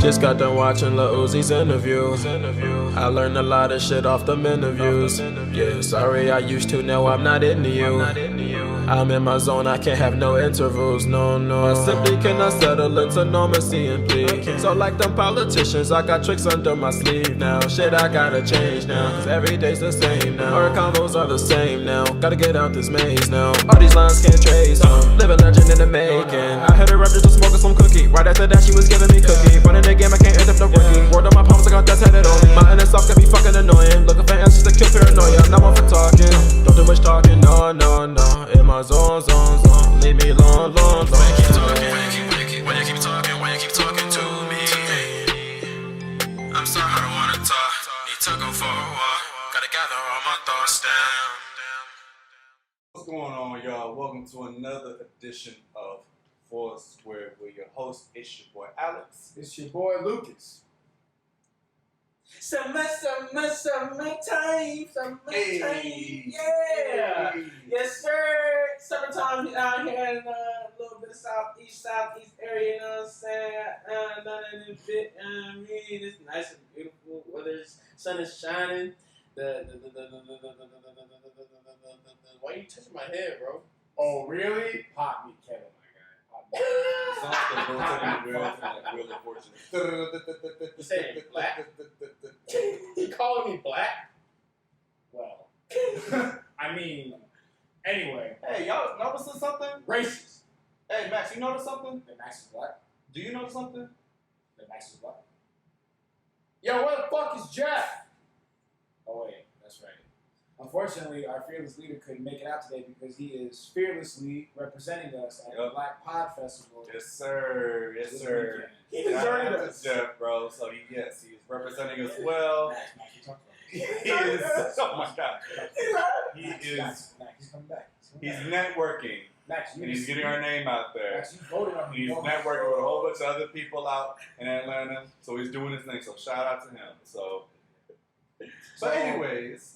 Just got done watching Lil Uzi's interview. I learned a lot of shit off them interviews. Yeah, sorry I used to, now I'm not into you. I'm in my zone, I can't have no intervals, no. I simply cannot settle into normalcy and plead. So like them politicians, I got tricks under my sleeve now. Shit, I gotta change now, cause every day's the same now. Our combos are the same now, gotta get out this maze now. All these lines can't trace, living legend in the making. I had her up just smoking some cookie. Right after that she was giving me cookie. Running the game, I can't end up no rookie. Word on my palms, I got that tatted on me. My inner self can be fucking annoying. Looking for answers to kill paranoia. Not one for talking, don't do much talking, no. In my zone. Leave me alone. Why you keep talking? Why you keep talking to me? I'm sorry, I don't wanna talk. Need to go for a walk. Gotta gather all my thoughts down. What's going on, y'all? Welcome to another edition of Four Square. We're your host. It's your boy Alex. It's your boy Lucas. Summertime, Hey. yeah. Hey. Yes, sir. Summertime out here in a little bit of southeast area, you know what I'm saying? Nothing in a bit, it's nice and beautiful. Weather, sun is shining. Why are you touching my head, bro? Oh, really? Pop me, Kevin, my guy. Something don't take me real unfortunate. You saying black? You calling me black? Well, I mean, anyway. Hey, y'all noticing something? Racist. Hey, Max, you notice something? The Max is black. Do you notice something? The Max is black. Yo, where the fuck is Jeff? Oh, wait, that's right. Unfortunately, our fearless leader couldn't make it out today because he is fearlessly representing us at the Blk Pod Festival. Yes, sir. Yes, this sir. weekend. He deserted us. Jeff, bro. So he is representing us well. Max, you talk about He is. Oh my God. He is. Max, he's coming back. He's networking. Max, And he's getting our name out there. Max, you voted on him. He's networking with a whole bunch of other people out in Atlanta. So he's doing his thing. So shout out to him. So anyways,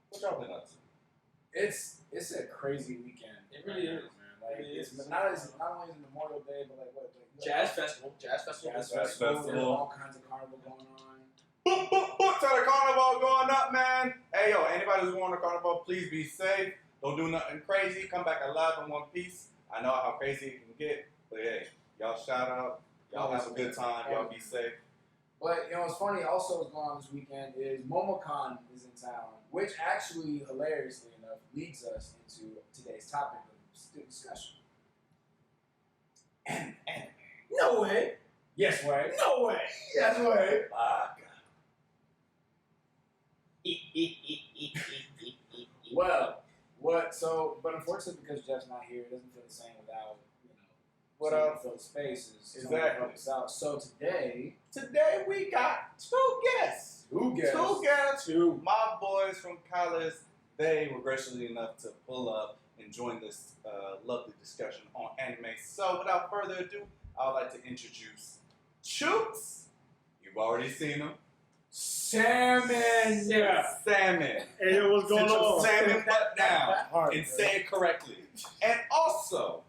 what y'all been up to? It's a crazy weekend. It really is. Man. Like It it's is. not only is it Memorial Day, but like what? Jazz festival. Jazz Festival. There's all kinds of carnival going on. Boop, boop, boop. So the carnival going up, man. Hey, yo, anybody who's going to carnival, please be safe. Don't do nothing crazy. Come back alive in one piece. I know how crazy it can get, but hey, y'all shout out. Y'all have a good time. Y'all be safe. But, what's funny also is going on this weekend is MomoCon is in town, which actually, hilariously enough, leads us into today's topic of discussion. Anime. No way. Yes, way. No way. Yes, way. Well, but unfortunately, because Jeff's not here, it doesn't feel the same without, What someone else? to fill the spaces. Exactly. Someone to help us out. So today we got two guests. Two. My boys from college, they were graciously enough to pull up and join this lovely discussion on anime. So without further ado, I would like to introduce Chooks. You've already seen him. Salmon. Yeah. Salmon. Hey, what's going Sit your on? salmon butt down Hard, and bro. say it correctly. And also,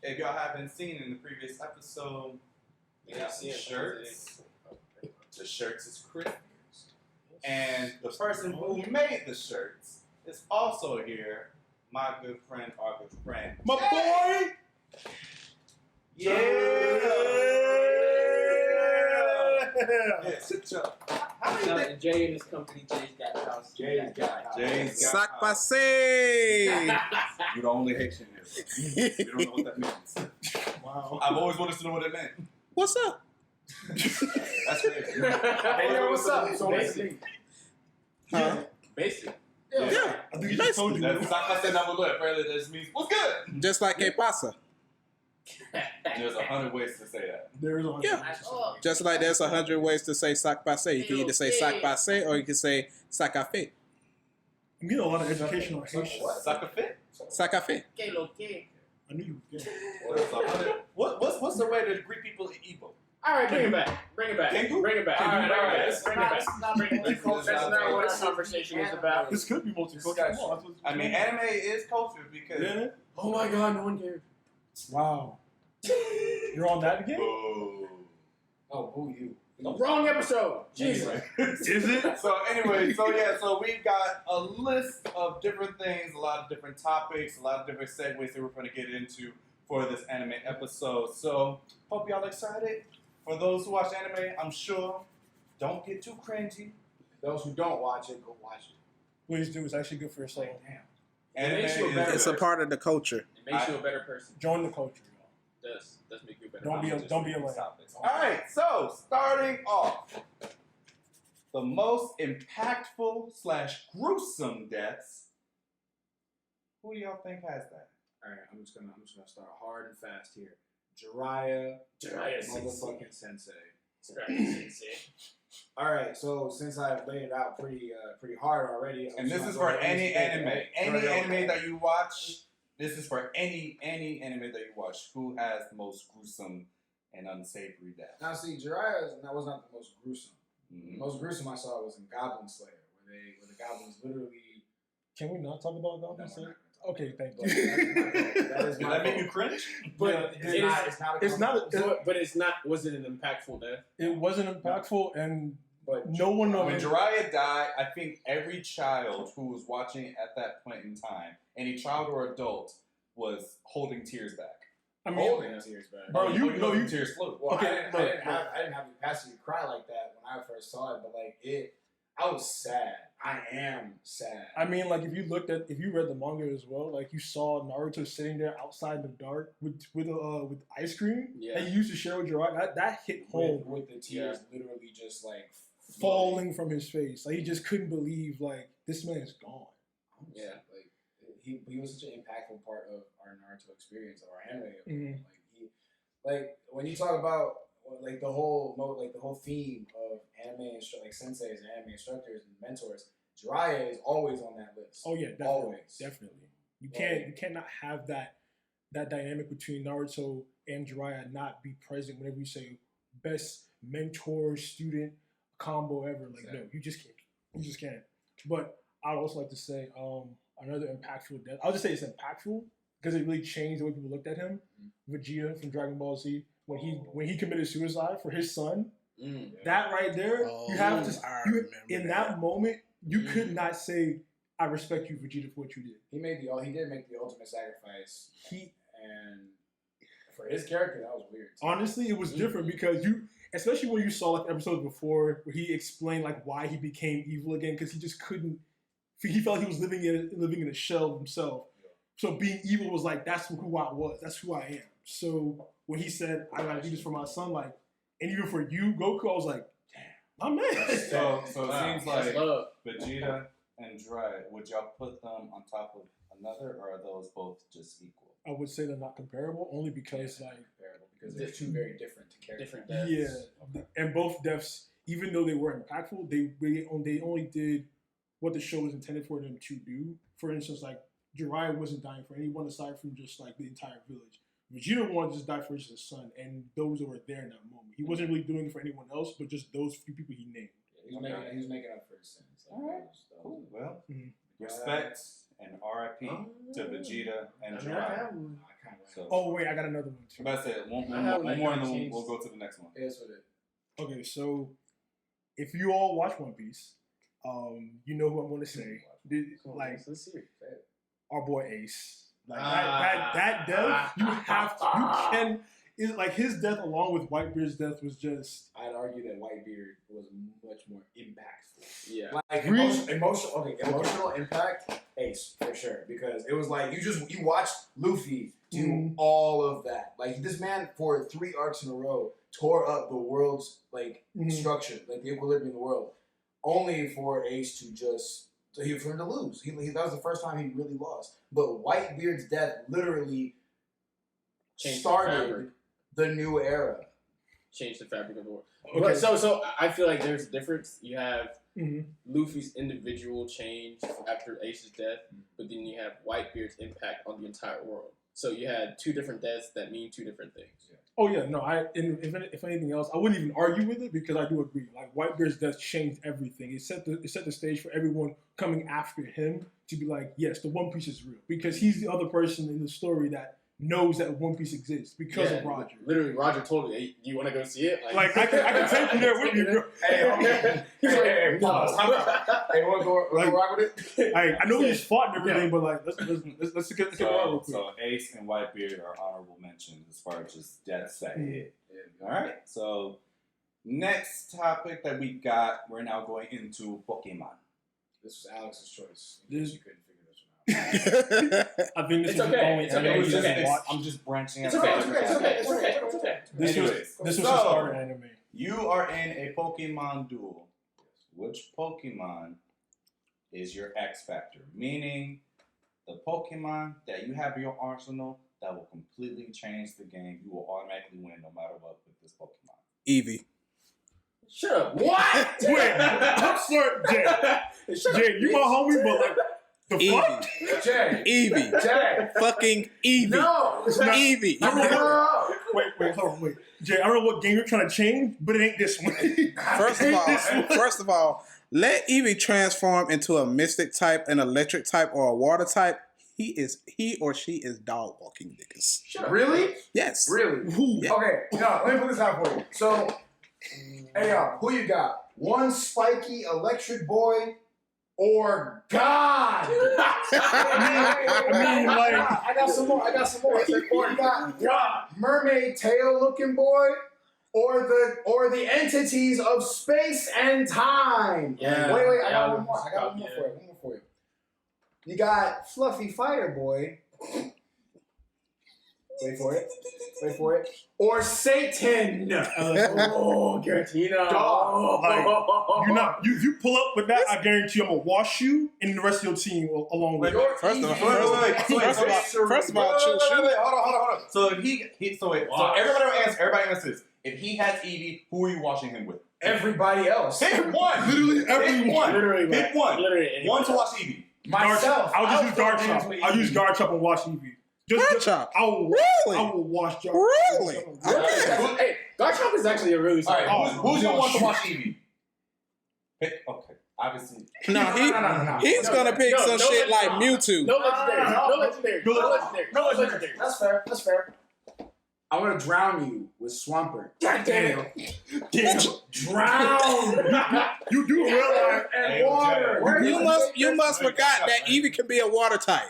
if y'all haven't seen in the previous episode, we got some shirts. The shirts is Chris. And the person who made the shirts is also here. My good friend, our good friend. My boy! Yeah, sit up. How many Shout out things? to Jay and his company. Jay's got the house. Jay's got Jay's got Sac house. passé! You the only Haitian here. You don't know what that means. Wow. I've always wanted to know what it meant. What's up? That's fair. Hey, yo, what's up? So Basic. Huh? Basic. Yeah. I think you just told you. That's like I said, number look. Apparently, that means what's good. Just like que pasa. There's 100 ways to say that. There is a Yeah. Just like there's 100 ways to say sac passé. You can either say sac passé or you can say sac café. I'm getting a lot of educational Haitian. What? Sucker fit? Sac café. Que lo que. I knew you were getting. What's the way to greet people in Igbo? All right, bring it back. Can you? Bring it back. Can All you? right. Let's Bring it back. That's not what our conversation is about. This could be multicultural. I mean, anime is culture because. Yeah. Oh my God, no one cares. Wow. You're on that again? Oh. Oh, who you? Wrong episode. Jesus. Is it? So we've got a list of different things, a lot of different topics, a lot of different segues that we're going to get into for this anime episode. So hope y'all excited. For those who watch anime, I'm sure, don't get too cringy. Those who don't watch it, go watch it. Please do. It's actually good for your soul. Damn. Anime makes you a is- better It's a part of the culture. It makes you a better person. Join the culture, y'all. Does make you a better Don't person. be a lame. Alright, so starting off, the most impactful / gruesome deaths. Who do y'all think has that? All right, I'm just gonna start hard and fast here. Jiraiya motherfucking sensei. All right, so since I've laid it out pretty hard already, And this is for any anime. Any anime that you watch, this is for any anime that you watch. Who has the most gruesome and unsavory death? Now, see, Jiraiya was not the most gruesome. Mhm. The most gruesome I saw was in Goblin Slayer, where the goblins literally. Can we not talk about Goblin No, Slayer? we're not Okay, thank gonna you. That is Did my that make fault. you cringe? But It's not. But it's not. Was it an impactful death? it wasn't impactful, and But no one knows. When Jiraiya died, I think every child who was watching at that point in time, any child or adult, was holding tears back. I mean, holding tears back. Bro, you know you tears flew. Well, Okay, I didn't look, have the capacity to cry like that when I first saw it, but like I was sad. I am sad. I mean, like if you read the manga as well, like you saw Naruto sitting there outside in the dark with ice cream, Yeah. and he used to share with Jiraiya. That hit home, with the tears literally just like falling from his face. Like he just couldn't believe like this man is gone. Yeah. like he was such an impactful part of our Naruto experience, of our anime. Mhm. Like when you talk about like the whole theme of anime like senseis and anime instructors and mentors, Jiraiya is always on that list. Oh yeah, definitely, Always. definitely. You cannot have that dynamic between Naruto and Jiraiya not be present whenever you say best mentor student combo ever. Like no, you just can't. But I'd also like to say another impactful death. I'll just say it's impactful because it really changed the way people looked at him. Vegeta from Dragon Ball Z when he committed suicide for his son. That right there, you have to in that moment you could not say I respect you, Vegeta, for what you did. He did make the ultimate sacrifice. And for his character, that was weird. Honestly, it was different because especially when you saw like episodes before where he explained like why he became evil again because he just couldn't. He felt he was living in a shell of himself. Yeah. So being evil was like that's who I was. That's who I am. So when he said I gotta do this for my son, like, and even for you, Goku, I was like, damn, my man. So it seems like love. Vegeta and Jiraiya, would y'all put them on top of another, or are those both just equal? I would say they're not comparable, only because because they're two very different characters. Different deaths. yeah, and both deaths, even though they were impactful, they only did what the show was intended for them to do. For instance, like Jiraiya wasn't dying for anyone aside from just like the entire village. Vegeta wanted to just die for his son, and those that were there in that moment. He wasn't really doing it for anyone else, but just those few people he named. Yeah, he was making up for his sins. Like, All right. Cool. Well, respect and RIP to Vegeta and Jiraiya. So, Oh wait, I got another one too. I'm about to say one more, and then we'll go to the next one. Yes, with it. Okay, so if you all watch One Piece, you know who I'm going to say. Like our boy Ace. Like that death, you can. It's like his death, along with Whitebeard's death, was just. I'd argue that Whitebeard was much more impactful. Yeah, like emotional impact, Ace for sure, because it was like you watched Luffy do all of that. Like this man for 3 arcs in a row tore up the world's structure, like the equilibrium in the world, only for Ace to just for him to lose. That was the first time he really lost. But Whitebeard's death literally started the new era. Changed the fabric of the world. Okay. But so I feel like there's a difference. You have Luffy's individual change after Ace's death, but then you have Whitebeard's impact on the entire world. So you had 2 different deaths that mean 2 different things. Yeah. Oh yeah, no. If anything else, I wouldn't even argue with it because I do agree. Like Whitebeard's death changed everything. It set the stage for everyone coming after him to be like, yes, the One Piece is real because he's the other person in the story that knows that One Piece exists because of Roger. Literally, Roger told me, "Hey, you want to go see it?" Like I can take you there with me, bro. Hey, pause. Hey, want to go rock with it? I know we just fought and everything, but like let's get it real quick. So Ace and Whitebeard are honorable mentions as far as just deaths that hit. All right. So next topic that we got, we're now going into Pokemon. This was Alex's choice. This- You couldn't figure this one out. I think this It's is okay, the only it's okay, anime it's you okay. can watch. I'm just branching out. It's okay. This Anyways, was a so- starter anime. You are in a Pokemon duel. Which Pokemon is your X Factor? Meaning, the Pokemon that you have in your arsenal that will completely change the game. You will automatically win no matter what with this Pokemon. Evie. Shut up. What? Wait, I'm sorry, Jay, you my homie, but like the Evie. fuck? Jay. Evie. Jay. Fucking Evie. No. Evie. Wait, hold on, wait. Jay, I don't know what game you're trying to change, but it ain't this one. First of all, let Evie transform into a mystic type, an electric type, or a water type. He or she is dog walking niggas. Really? Yes. Really? Yeah. Okay, no, let me put this out for you. So, hey y'all, who you got? One spiky electric boy or God? I got some more. You got God, mermaid tail looking boy, or the entities of space and time. Yeah. Wait, I got one more. I got one more for you. You got fluffy fighter boy. Wait for it. Or Satan. Oh, Giratina. Dog. Like, you pull up with that, I guarantee I'm gonna wash you and the rest of your team along with you. First of all, Hold on. So if so everybody will answer. Everybody answers. If he has Eevee, who are you washing him with? Everybody else. Pick one. Literally everyone. Pick one. Literally. One to watch Eevee. Myself. I'll just use guard chop. I'll use guard chop and wash Evie. Guard chop? I will Really? wash Jar. Really? Hey, Garchomp is actually a really All right. solid. Who's your one to watch Eevee? Pick. Okay. Obviously. No. He's gonna pick some shit like Mewtwo. No legendary. No legendary. That's fair. I'm gonna drown you with Swampert. God damn. Drown. You do realize And water. You must forgot that Evie can be a water type.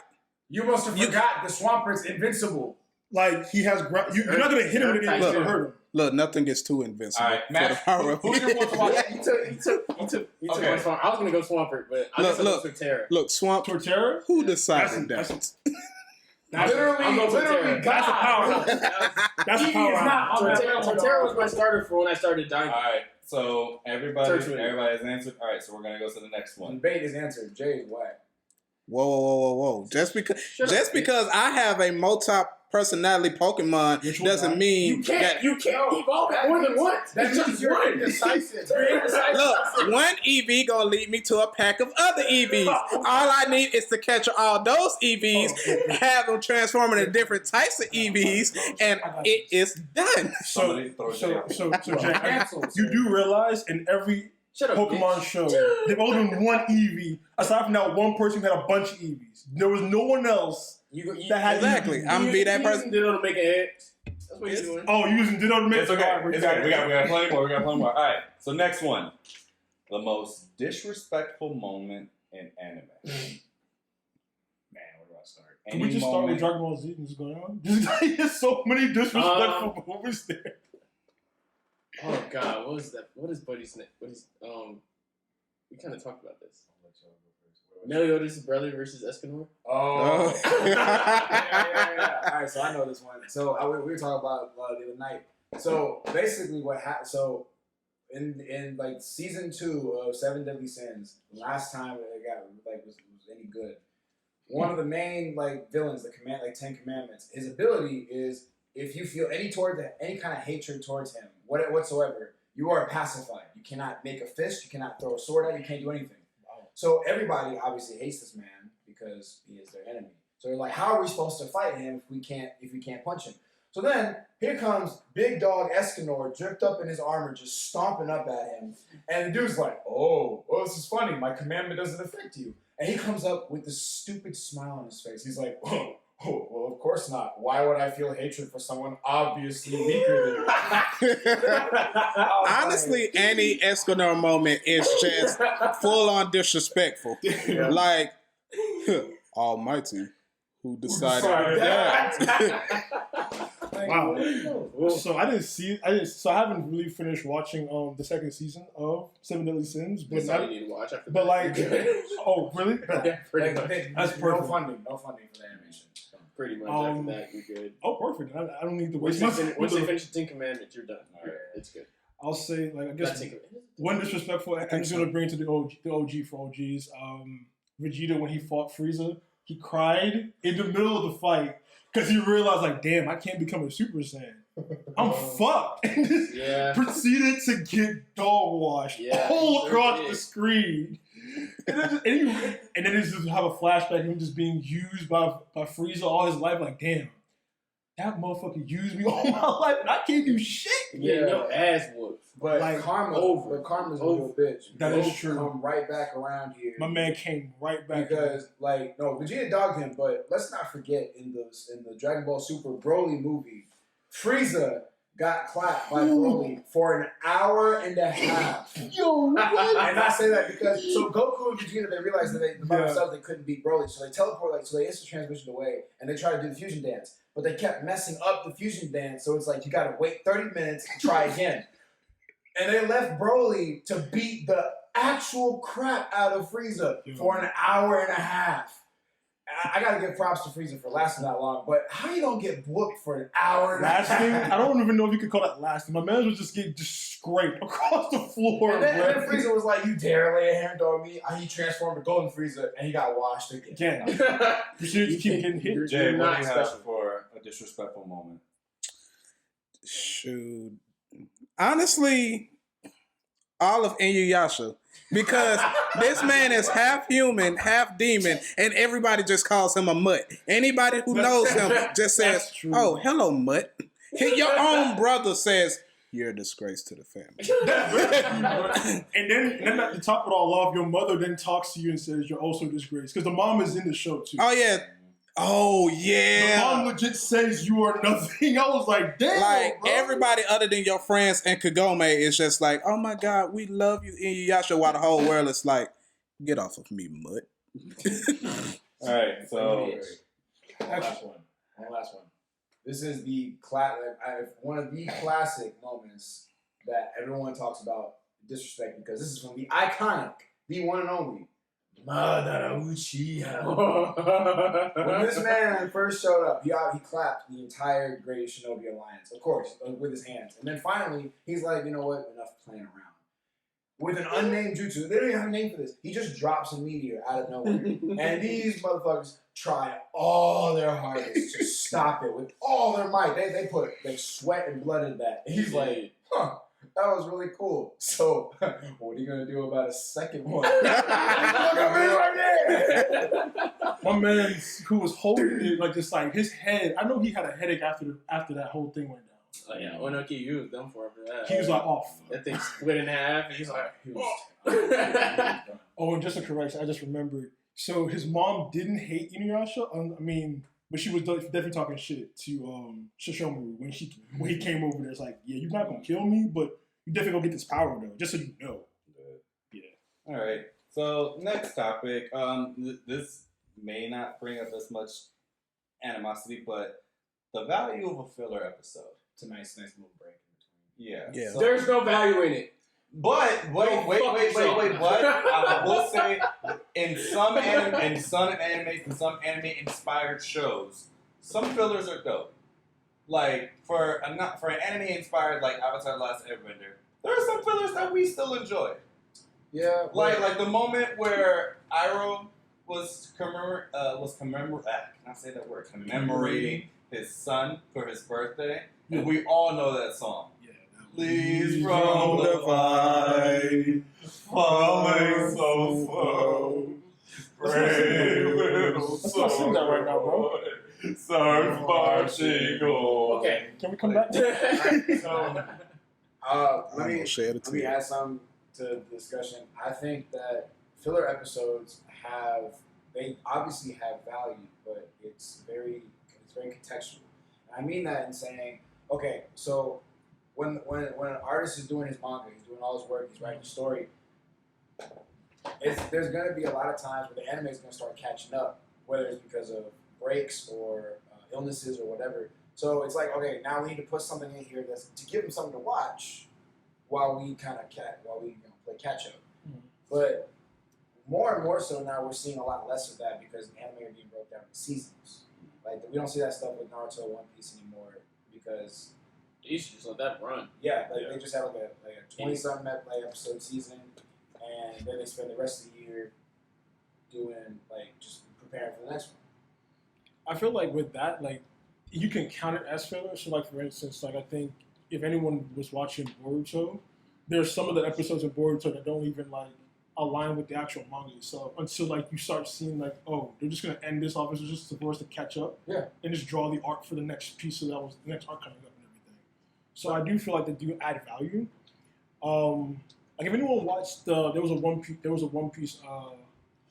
You must have forgot the Swampert's invincible. like he has you're not gonna hit him with anything that's gonna hurt him. Look, nothing gets too invincible. All right, for Matt, the power of who's your one to watch? He took Okay. one Swampert. I was gonna go Swampert, but I guess Look. I'm Torterra. Look, Swamp. Torterra? Who decided That's that? I'm going Literally, Torterra. That's a power. That's a power. Torterra was my starter for when I started All Diamond. right, so everybody Tertiary. has answered. All right, so we're gonna go to the next one. Debate is answered. Jay is whack. Whoa. Just Shut up, because I have a multi-personality Pokemon Which one, doesn't guys? mean You can't evolve it more than once. That It's means just you're one. indecisive. Look, one EV gonna lead me to a pack of other EVs. All I need is to catch all those EVs, have them transform into different types of EVs, and it is done. Somebody throw it down. So Jay, Cancelled, you sir. do realize in every Shut up, Pokemon bitch. show, they've only done one EV. Aside from that one person who had a bunch of EVs, there was no one else that had Exactly. EVs. I'm gonna be that He's person. using Ditto to make a head. That's what he's doing. Oh, you using Ditto to make It's okay. We got plenty more. All right. So next one, the most disrespectful moment in anime. Man, where do I start? Can we just start with Dragon Ball Z and just go on? There's so many disrespectful moments there. Oh God, what was that? What is Buddy's name? What is We kind of talked about this. Meliodas' brother versus Escanor. Oh. Yeah. All right, so I know this one. So we were talking about the other night. So basically, what happened? So in like season 2 of Seven Deadly Sins, last time it got was any good. One of the main villains, the 10 Commandments, his ability is if you feel any kind of hatred towards him, whatsoever, you are pacified. You cannot make a fist. You cannot throw a sword at. You can't do anything. So everybody obviously hates this man because he is their enemy. So they're like, how are we supposed to fight him if we can't punch him? So then here comes big dog Escanor, dripped up in his armor, just stomping up at him. And the dude's like, oh, this is funny. My commandment doesn't affect you. And he comes up with this stupid smile on his face. He's like, oh, Oh, well, of course not. Why would I feel hatred for someone obviously weaker than me? Honestly, any Escanor moment is just full on disrespectful. Yeah. Like, Almighty, who decided that? Wow. So I haven't really finished watching the second season of Seven Deadly Sins, but That's all you need to watch after but that. oh really? Yeah, pretty much. That's No perfect. funding for the animation. Pretty much after that, you're good. Oh, perfect. I don't need to Once waste they, my once they finish the Ten Commandments, you're done. It's good. I'll say, like, I Not guess Ten Commandments. one disrespectful I'm just going to bring to the OG for OGs. Vegeta, when he fought Frieza, he cried in the middle of the fight because he realized, like, damn, I can't become a Super Saiyan. I'm fucked. And just proceeded to get dog washed all across the screen. And then just have a flashback of him just being used by Frieza all his life. Like, damn, that motherfucker used me all my life and I can't do shit. Yeah, no ass whooped. But Like, karma's a real bitch. That is true. Come right back around here. My man came right back. Because, like, no, Vegeta dogged him, but let's not forget in the Dragon Ball Super Broly movie, Frieza got clapped by Broly for an hour and a half. Yo, what? And I say that because Goku and Vegeta, they realized that by themselves they couldn't beat Broly, so they teleport, so they instant transmission away, and they try to do the fusion dance, but they kept messing up the fusion dance, so it's like you gotta wait 30 minutes and try again. And they left Broly to beat the actual crap out of Frieza for an hour and a half. I gotta give props to Frieza for lasting that long, but how you gonna get whooped for an hour and a half? Lasting? I don't even know if you could call that lasting. My man was just getting scraped across the floor. And then Frieza was like, "You dare lay a hand on me?" He transformed to Golden Frieza, and he got washed again. You should just keep getting hit. Jay, You're what not do you special. have for a disrespectful moment? Shoot. Honestly, all of Inuyasha. Because this man is half human, half demon, and everybody just calls him a mutt. Anybody who knows him just says, "Oh, hello, mutt." Your own brother says, "You're a disgrace to the family." And then to top it all off, your mother then talks to you and says, "You're also disgraced." Because the mom is in the show too. Oh yeah. Oh The yeah. mom legit says you are nothing. I was like, damn. Like, bro. everybody other than your friends and Kagome is just like, "Oh my God, we love you, Inuyasha," while the whole world is like, "Get off of me, mutt." Alright, so One last one. This is one of the classic moments that everyone talks about disrespect because this is from the iconic, the one and only Madara Uchiha. When this man first showed up, he clapped the entire Great Shinobi Alliance, of course, with his hands. And then finally, he's like, you know what, enough playing around. With an unnamed jutsu, they don't even have a name for this. He just drops a meteor out of nowhere. And these motherfuckers try all their hardest to stop it with all their might. They put their sweat and blood in that. And he's like, huh. That was really cool. So, what are you gonna do about a second one? Look at me right there. My man who was holding it, like, just like his head. I know he had a headache after that whole thing went down. Oh yeah, Onoki, you was done for that. He was like off. That thing split in half, and he's like, Oh, and just a correction, I just remembered. So his mom didn't hate Inuyasha. But she was definitely talking shit to Shishomaru when he came over there. It's like, yeah, you're not gonna kill me, but you definitely gonna get this power though, just so you know. Yeah. all right. So next topic. This may not bring up as much animosity, but the value of a filler episode. It's a nice little break in between. Yeah. Yeah. So- there's no value in it. But wait. But I will say, in some anime and some anime-inspired shows, some fillers are dope. Like for an anime-inspired like Avatar: The Last Airbender, there are some fillers that we still enjoy. Yeah. Like the moment where Iroh was commemorating his son for his birthday, and we all know that song. Please from the vine, falling so slow, brave little soul, sing that right now, bro. surf marching on. Okay. Can we come back? So, let me share the let me add some to the discussion. I think that filler episodes they obviously have value, but it's very very contextual. And I mean that in saying, okay, so when an artist is doing his manga, he's doing all his work, he's writing a story. There's going to be a lot of times where the anime is going to start catching up, whether it's because of breaks or illnesses or whatever. So it's like, okay, now we need to put something in here that's to give them something to watch while we kind of play catch up. Mm-hmm. But more and more so now, we're seeing a lot less of that because the anime are being broke down into seasons. Like we don't see that stuff with Naruto, One Piece anymore because they used to just let that run. Yeah, they just have like a 20-something episode season, and then they spend the rest of the year doing just preparing for the next one. I feel like with that, you can count it as filler. So, for instance, I think if anyone was watching Boruto, there's some of the episodes of Boruto that don't even align with the actual manga. So until you start seeing oh, they're just gonna end this off, it's just supposed to catch up, and just draw the arc for the next piece. So that was the next arc coming up and everything. So I do feel like they do add value. If anyone watched there was a One Piece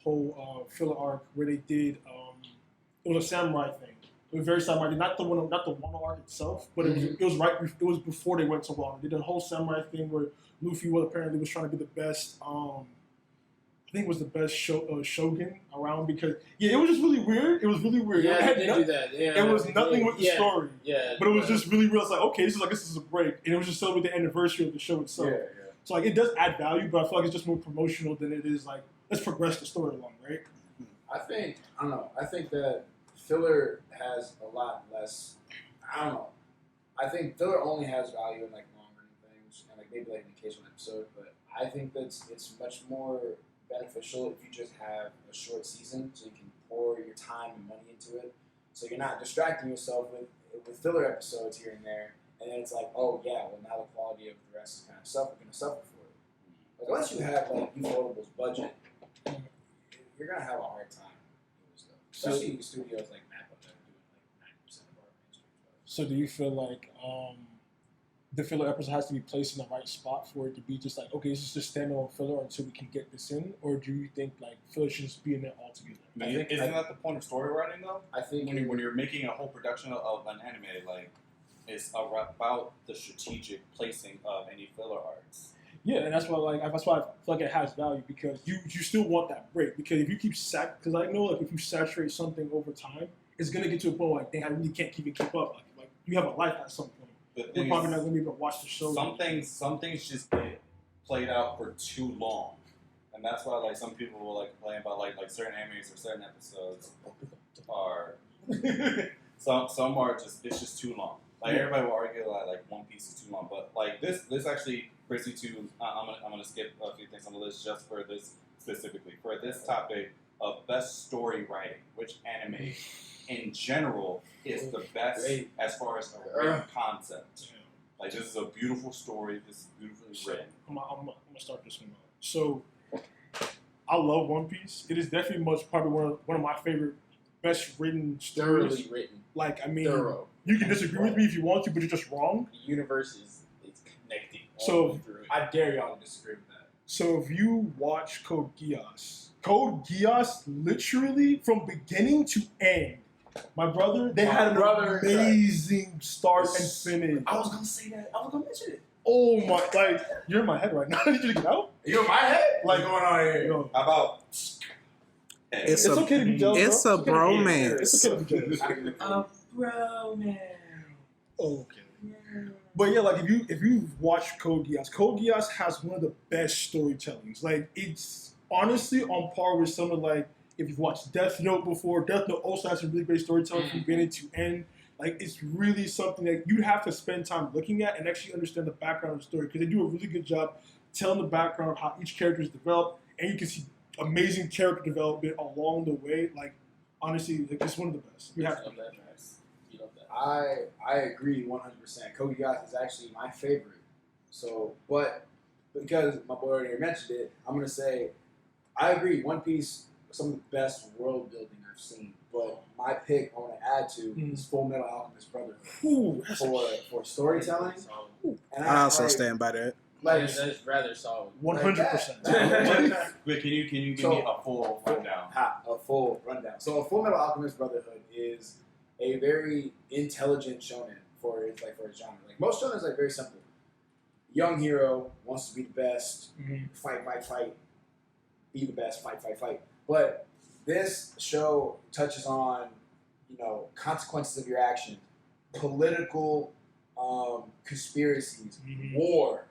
whole filler arc where they did it was a samurai thing. It was very samurai, not the one arc itself, but it was before they went to Wano. They did a whole samurai thing where Luffy was trying to be the best. I think it was the best shogun around because it was just really weird. It was really weird. Yeah, they do that. Yeah, it was nothing with the story. Yeah, but it was just really real. It's okay, this is a break, and it was just celebrating the anniversary of the show itself. Yeah. So it does add value, but I feel like it's just more promotional than it is let's progress the story along, right? I don't know. I think that filler has a lot less. I don't know. I think filler only has value in longer things and maybe an occasional episode, but I think that it's much more beneficial if you just have a short season so you can pour your time and money into it. So you're not distracting yourself with filler episodes here and there, and then it's oh yeah, well now the quality of the rest is kind of going to suffer for it. Unless you have Ufotable's budget, you're gonna have a hard time doing stuff. Especially studios like Mappa that are doing 90% of our mainstream stuff. So do you feel the filler episode has to be placed in the right spot for it to be just okay, this is just standalone filler until we can get this in, or do you think filler should just be in there altogether? Isn't that the point of story writing though? I think when you're making a whole production of an anime, it's about the strategic placing of any filler arcs. Yeah, and that's why I feel like it has value because you still want that break because if you keep because I know if you saturate something over time, it's gonna get to a point where dang, I really can't keep up. You have a life at some point. We're probably not gonna be able to watch the show. Some things just get played out for too long, and that's why some people will complain about certain animes or certain episodes are some are just it's just too long. Everybody will argue One Piece is too long, but this actually brings me to I'm gonna skip a few things on the list just for this specifically for this topic of best story writing, which anime in general is the best as far as a written concept. This is a beautiful story. This is beautifully written. I'm gonna start this one out. So I love One Piece. It is definitely probably one of my favorite, best written stories. Thoroughly written. Thorough. You can disagree with me if you want to, but you're just wrong. The universe is connecting. So I dare y'all to disagree with that. So if you watch Code Geass literally from beginning to end. My brother, they had an amazing start and finish. I was gonna say that. I was gonna mention it. Oh my! You're in my head right now. Did you get out? You're in my head. What's going on here? How about? It's okay to be jealous. It's a bromance. It's okay to be jealous. A bromance. Okay. But yeah, if you watch Code Geass has one of the best storytellings. It's honestly on par with some of if you've watched Death Note before, Death Note also has some really great storytelling from beginning to end. It's really something that you'd have to spend time looking at and actually understand the background of the story because they do a really good job telling the background of how each character is developed, and you can see amazing character development along the way. Honestly, it's one of the best. You have to love that. You love that. I agree 100%. Code Geass is actually my favorite. So, but because my boy already mentioned it, I'm gonna say I agree. One Piece. Some of the best world building I've seen, but my pick I want to add to is Full Metal Alchemist Brotherhood for storytelling. And I also stand by that. That's rather solid. 100%. Wait, can you give me a full rundown? A full rundown. So a Full Metal Alchemist Brotherhood is a very intelligent shonen for his genre. Like most shonen is like very simple. Young hero wants to be the best, fight, be the best, fight. But this show touches on, consequences of your actions, political conspiracies, war,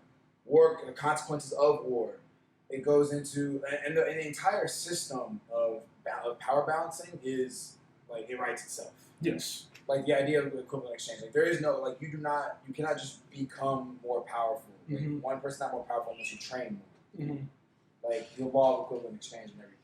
the consequences of war. It goes into and the entire system of power balancing is like it writes itself. Yes. Like the idea of the equivalent exchange. Like there is no you cannot just become more powerful. Like, one person's not more powerful unless you train more. Like you evolve equivalent exchange and everything.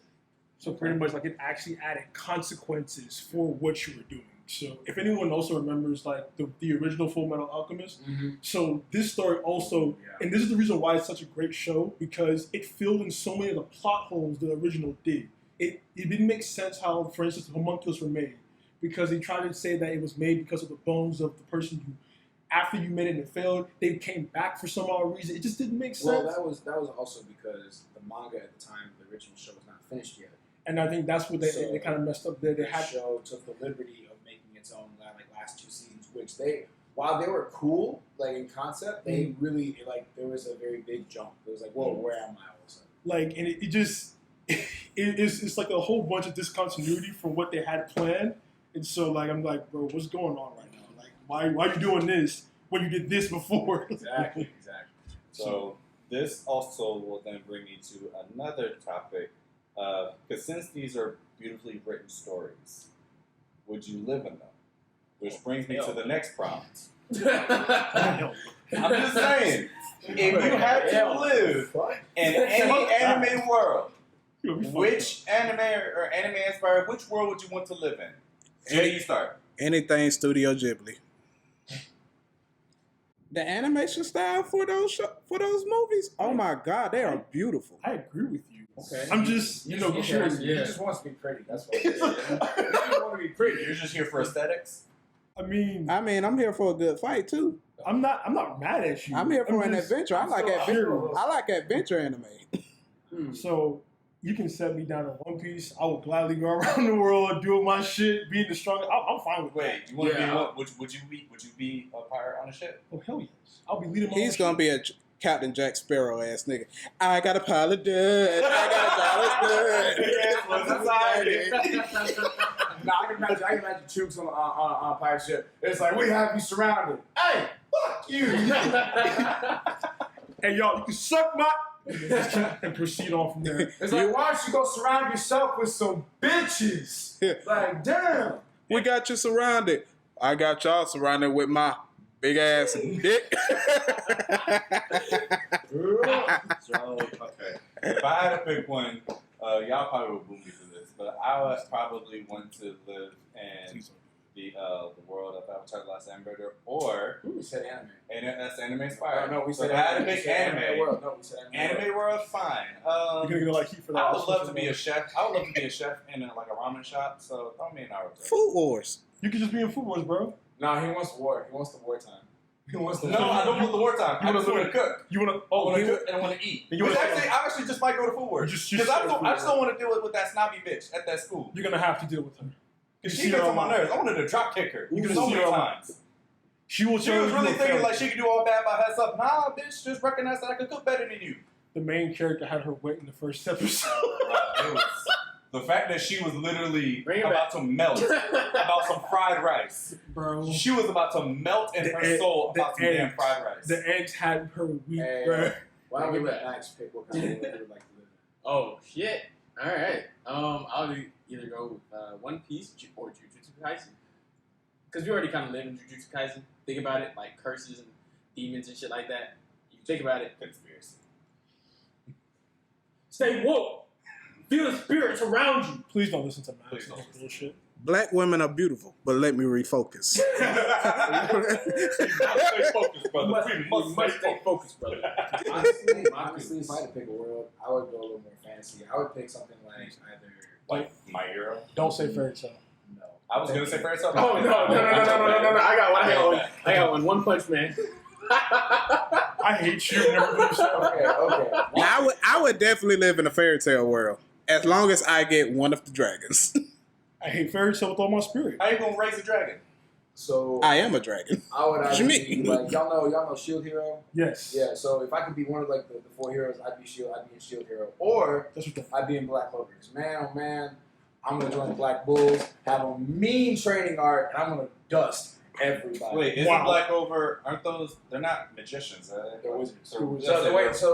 So pretty much like it actually added consequences for what you were doing. So if anyone also remembers like the original Full Metal Alchemist, so this story also, and this is the reason why it's such a great show, because it filled in so many of the plot holes the original did. It didn't make sense how, for instance, the homunculus were made, because they tried to say that it was made because of the bones of the person who, after you made it and it failed, they came back for some odd reason. It just didn't make sense. Well, that was also because the manga at the time, the original show was not finished yet. And I think that's what they kind of messed up there. The show took the liberty of making its own last 2 seasons, which while they were cool, like in concept, they really there was a very big jump. It was like, whoa, where am I all of a sudden? Like, and it just it's like a whole bunch of discontinuity from what they had planned. And so like I'm like, bro, what's going on right now? Like, why are you doing this when you did this before? Exactly. So this also will then bring me to another topic. Because since these are beautifully written stories, would you live in them? Which brings me to the next prompt. I'm just saying, if you had to live in any anime world, which anime or anime inspired, which world would you want to live in? Jay, you start. Anything Studio Ghibli. The animation style for those movies, oh my God, they are beautiful. I agree with you. Okay. I'm just, curious. He just wants to be pretty. That's what it is. He just want to be pretty. You're just here for aesthetics? I mean, I'm here for a good fight too. I'm not mad at you. I'm here for an adventure. I like adventure anime. So you can set me down in One Piece. I will gladly go around the world doing my shit, being the strongest. I'm fine with Wait, you want to be what? Would you be a pirate on a ship? Oh hell yes! I'll be leading my He's own gonna be a Captain Jack Sparrow ass nigga. I got a pile of dirt. I got a pile of dirt. Nah, I can imagine Chooks on a pirate ship. It's like, we have you surrounded. Hey, fuck you. Hey y'all, you can suck my and proceed on from there. It's like, why don't you go surround yourself with some bitches? Like, damn. We got you surrounded. I got y'all surrounded with my big ass dick. Okay. If I had to pick one, y'all probably would boo me for this, but I would probably want to live in the world of Avatar: The Last Airbender, or We said anime. and that's anime inspired. No, we So said if I had to anime. pick anime world. No, we said Anime world, fine. You're gonna get like heat for that. I would love to be a chef. I would love to be a chef in a ramen shop. So throw me in Naruto. Food Wars. You can just be in Food Wars, bro. Nah, he wants war. He wants the wartime. He wants the No, I don't want the wartime. I just want to cook. You wanna? I want to cook and I want to eat. I actually just might go to Food Wars because I just don't want to deal with that snobby bitch at that school. You're gonna have to deal with her. Because she gets on my nerves. I wanted to drop kick her You're gonna so see many her times. She was really thinking like she could do all bad by herself. Nah, bitch, just recognize that I could cook better than you. The main character had her wet in the first episode. It was the fact that she was literally about to melt about some fried rice. Bro. She was about to melt in her soul about some damn fried rice. The eggs had her weak, bro. Why don't we let Max pick what kind of world he would like to live in? Oh shit! All right. I'll either go with One Piece or Jujutsu Kaisen, because we already kind of live in Jujutsu Kaisen. Think about it, like curses and demons and shit like that. You think about it. Conspiracy. Stay woke. Feel the spirits around you. Please don't listen to Max. Please don't listen. Bullshit. Black women are beautiful, but let me refocus. Stay focused, brother. We must stay focused, brother. Honestly, if I had to pick a world, I would go a little more fancy. I would pick something like either Like My Hero. Don't say fairy tale. no. I was gonna say Fairy Tale. Oh no! I got one. One Punch Man. I hate you. Okay. Now, I would definitely live in a fairy tale world as long as I get one of the dragons. I hate fairy tale with all my spirit. How you gonna raise a dragon? So I am a dragon. I would What you actually mean? be like, y'all know Shield Hero. Yes. Yeah. So if I could be one of like the 4 heroes, I'd be in Shield Hero, or That's what the I'd be in Black Clover. 'Cause man, oh man, I'm gonna join the Black Bulls, have a mean training arc, and I'm gonna dust everybody. Wait, isn't Wow. Black Clover? Aren't those? They're not magicians. They're wizards. So So the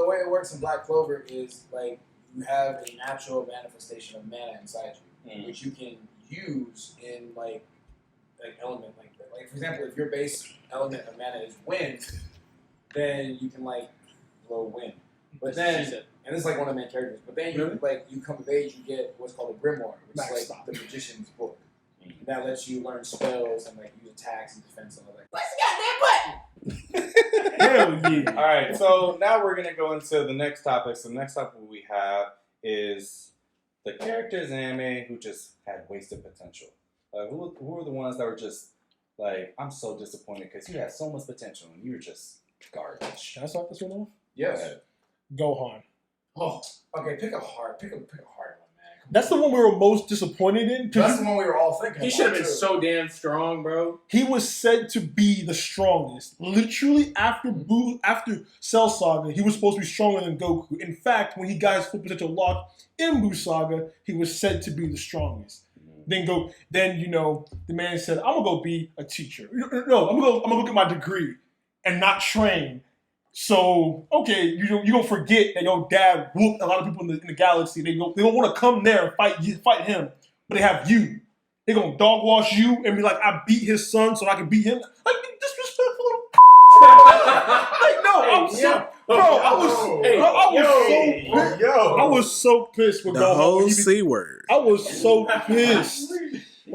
way it works in Black Clover is like you have a natural manifestation of mana inside you, which you can use in like element like for example, if your base element of mana is wind, then you can like blow wind. But then, and this is like one of the main characters. But then you come of age, you get what's called a grimoire, which is like the magician's book. And that lets you learn spells and like use attacks and defense and all that. What's the goddamn button? hell yeah. All right, so now we're gonna go into the next topic. So the next topic we have is the characters in anime who just had wasted potential. Who were the ones that were just like, I'm so disappointed because you had so much potential and you were just garbage. Should I start this one off? Yes. Gohan. Oh, okay. Pick a hard one, man. Come That's the one we were most disappointed in. on. That's the one we were all thinking. He about, should have been too. so damn strong, bro. He was said to be the strongest. Literally after Cell Saga, he was supposed to be stronger than Goku. In fact, when he got his full potential locked in Buu Saga, he was said to be the strongest. Then the man said, "I'm gonna go be a teacher. No, I'm gonna go get my degree and not train." So you gonna forget that your dad whooped a lot of people in the galaxy. They don't want to come there and fight him, but they have you. They gonna dog wash you and be like, "I beat his son, so I can beat him." Like disrespectful little. Like no, I was so pissed with The Gohan. whole C word. I was so pissed.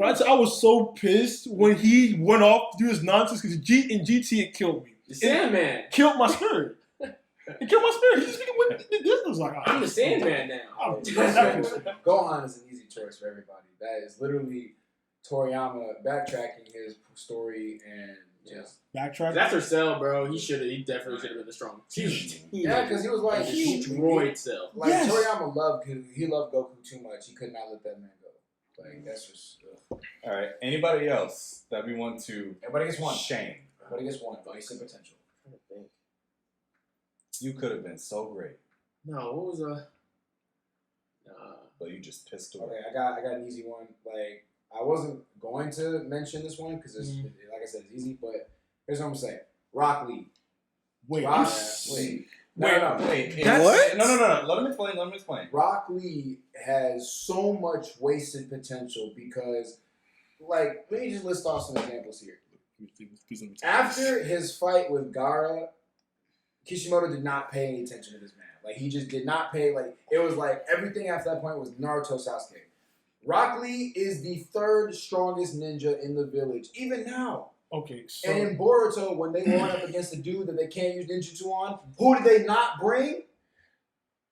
I was so pissed when he went off to do his nonsense because in GT it killed me. The Sandman. It killed my spirit. It killed my spirit. He's speaking with this was like I'm the Sandman now. Gohan is an easy choice for everybody. That is literally Toriyama backtracking his story and just backtrack. After Cell, bro, he definitely should have been the strongest. Yeah, because he was like he destroyed Cell. Like Yes. Toriyama loved Goku too much. He could not let that man go. Like that's just. All right, anybody else that we want to Everybody gets one. shame? Everybody gets one. Wasted potential. You could have been so great, No, what was but you just pissed away. Okay, I got an easy one. Like I wasn't going to mention this one because like I said, it's easy. But here's what I'm saying: Rock Lee. Wait, Rock you- Lee. Wait. What? No. Let me explain. Rock Lee has so much wasted potential because, like, let me just list off some examples here. After his fight with Gaara, Kishimoto did not pay any attention to this man. Like, he just did not pay. Like, it was like everything after that point was Naruto Sasuke. Rock Lee is the 3rd strongest ninja in the village, even now. Okay, so And in Boruto, when they went up against a dude that they can't use ninjutsu on, who did they not bring?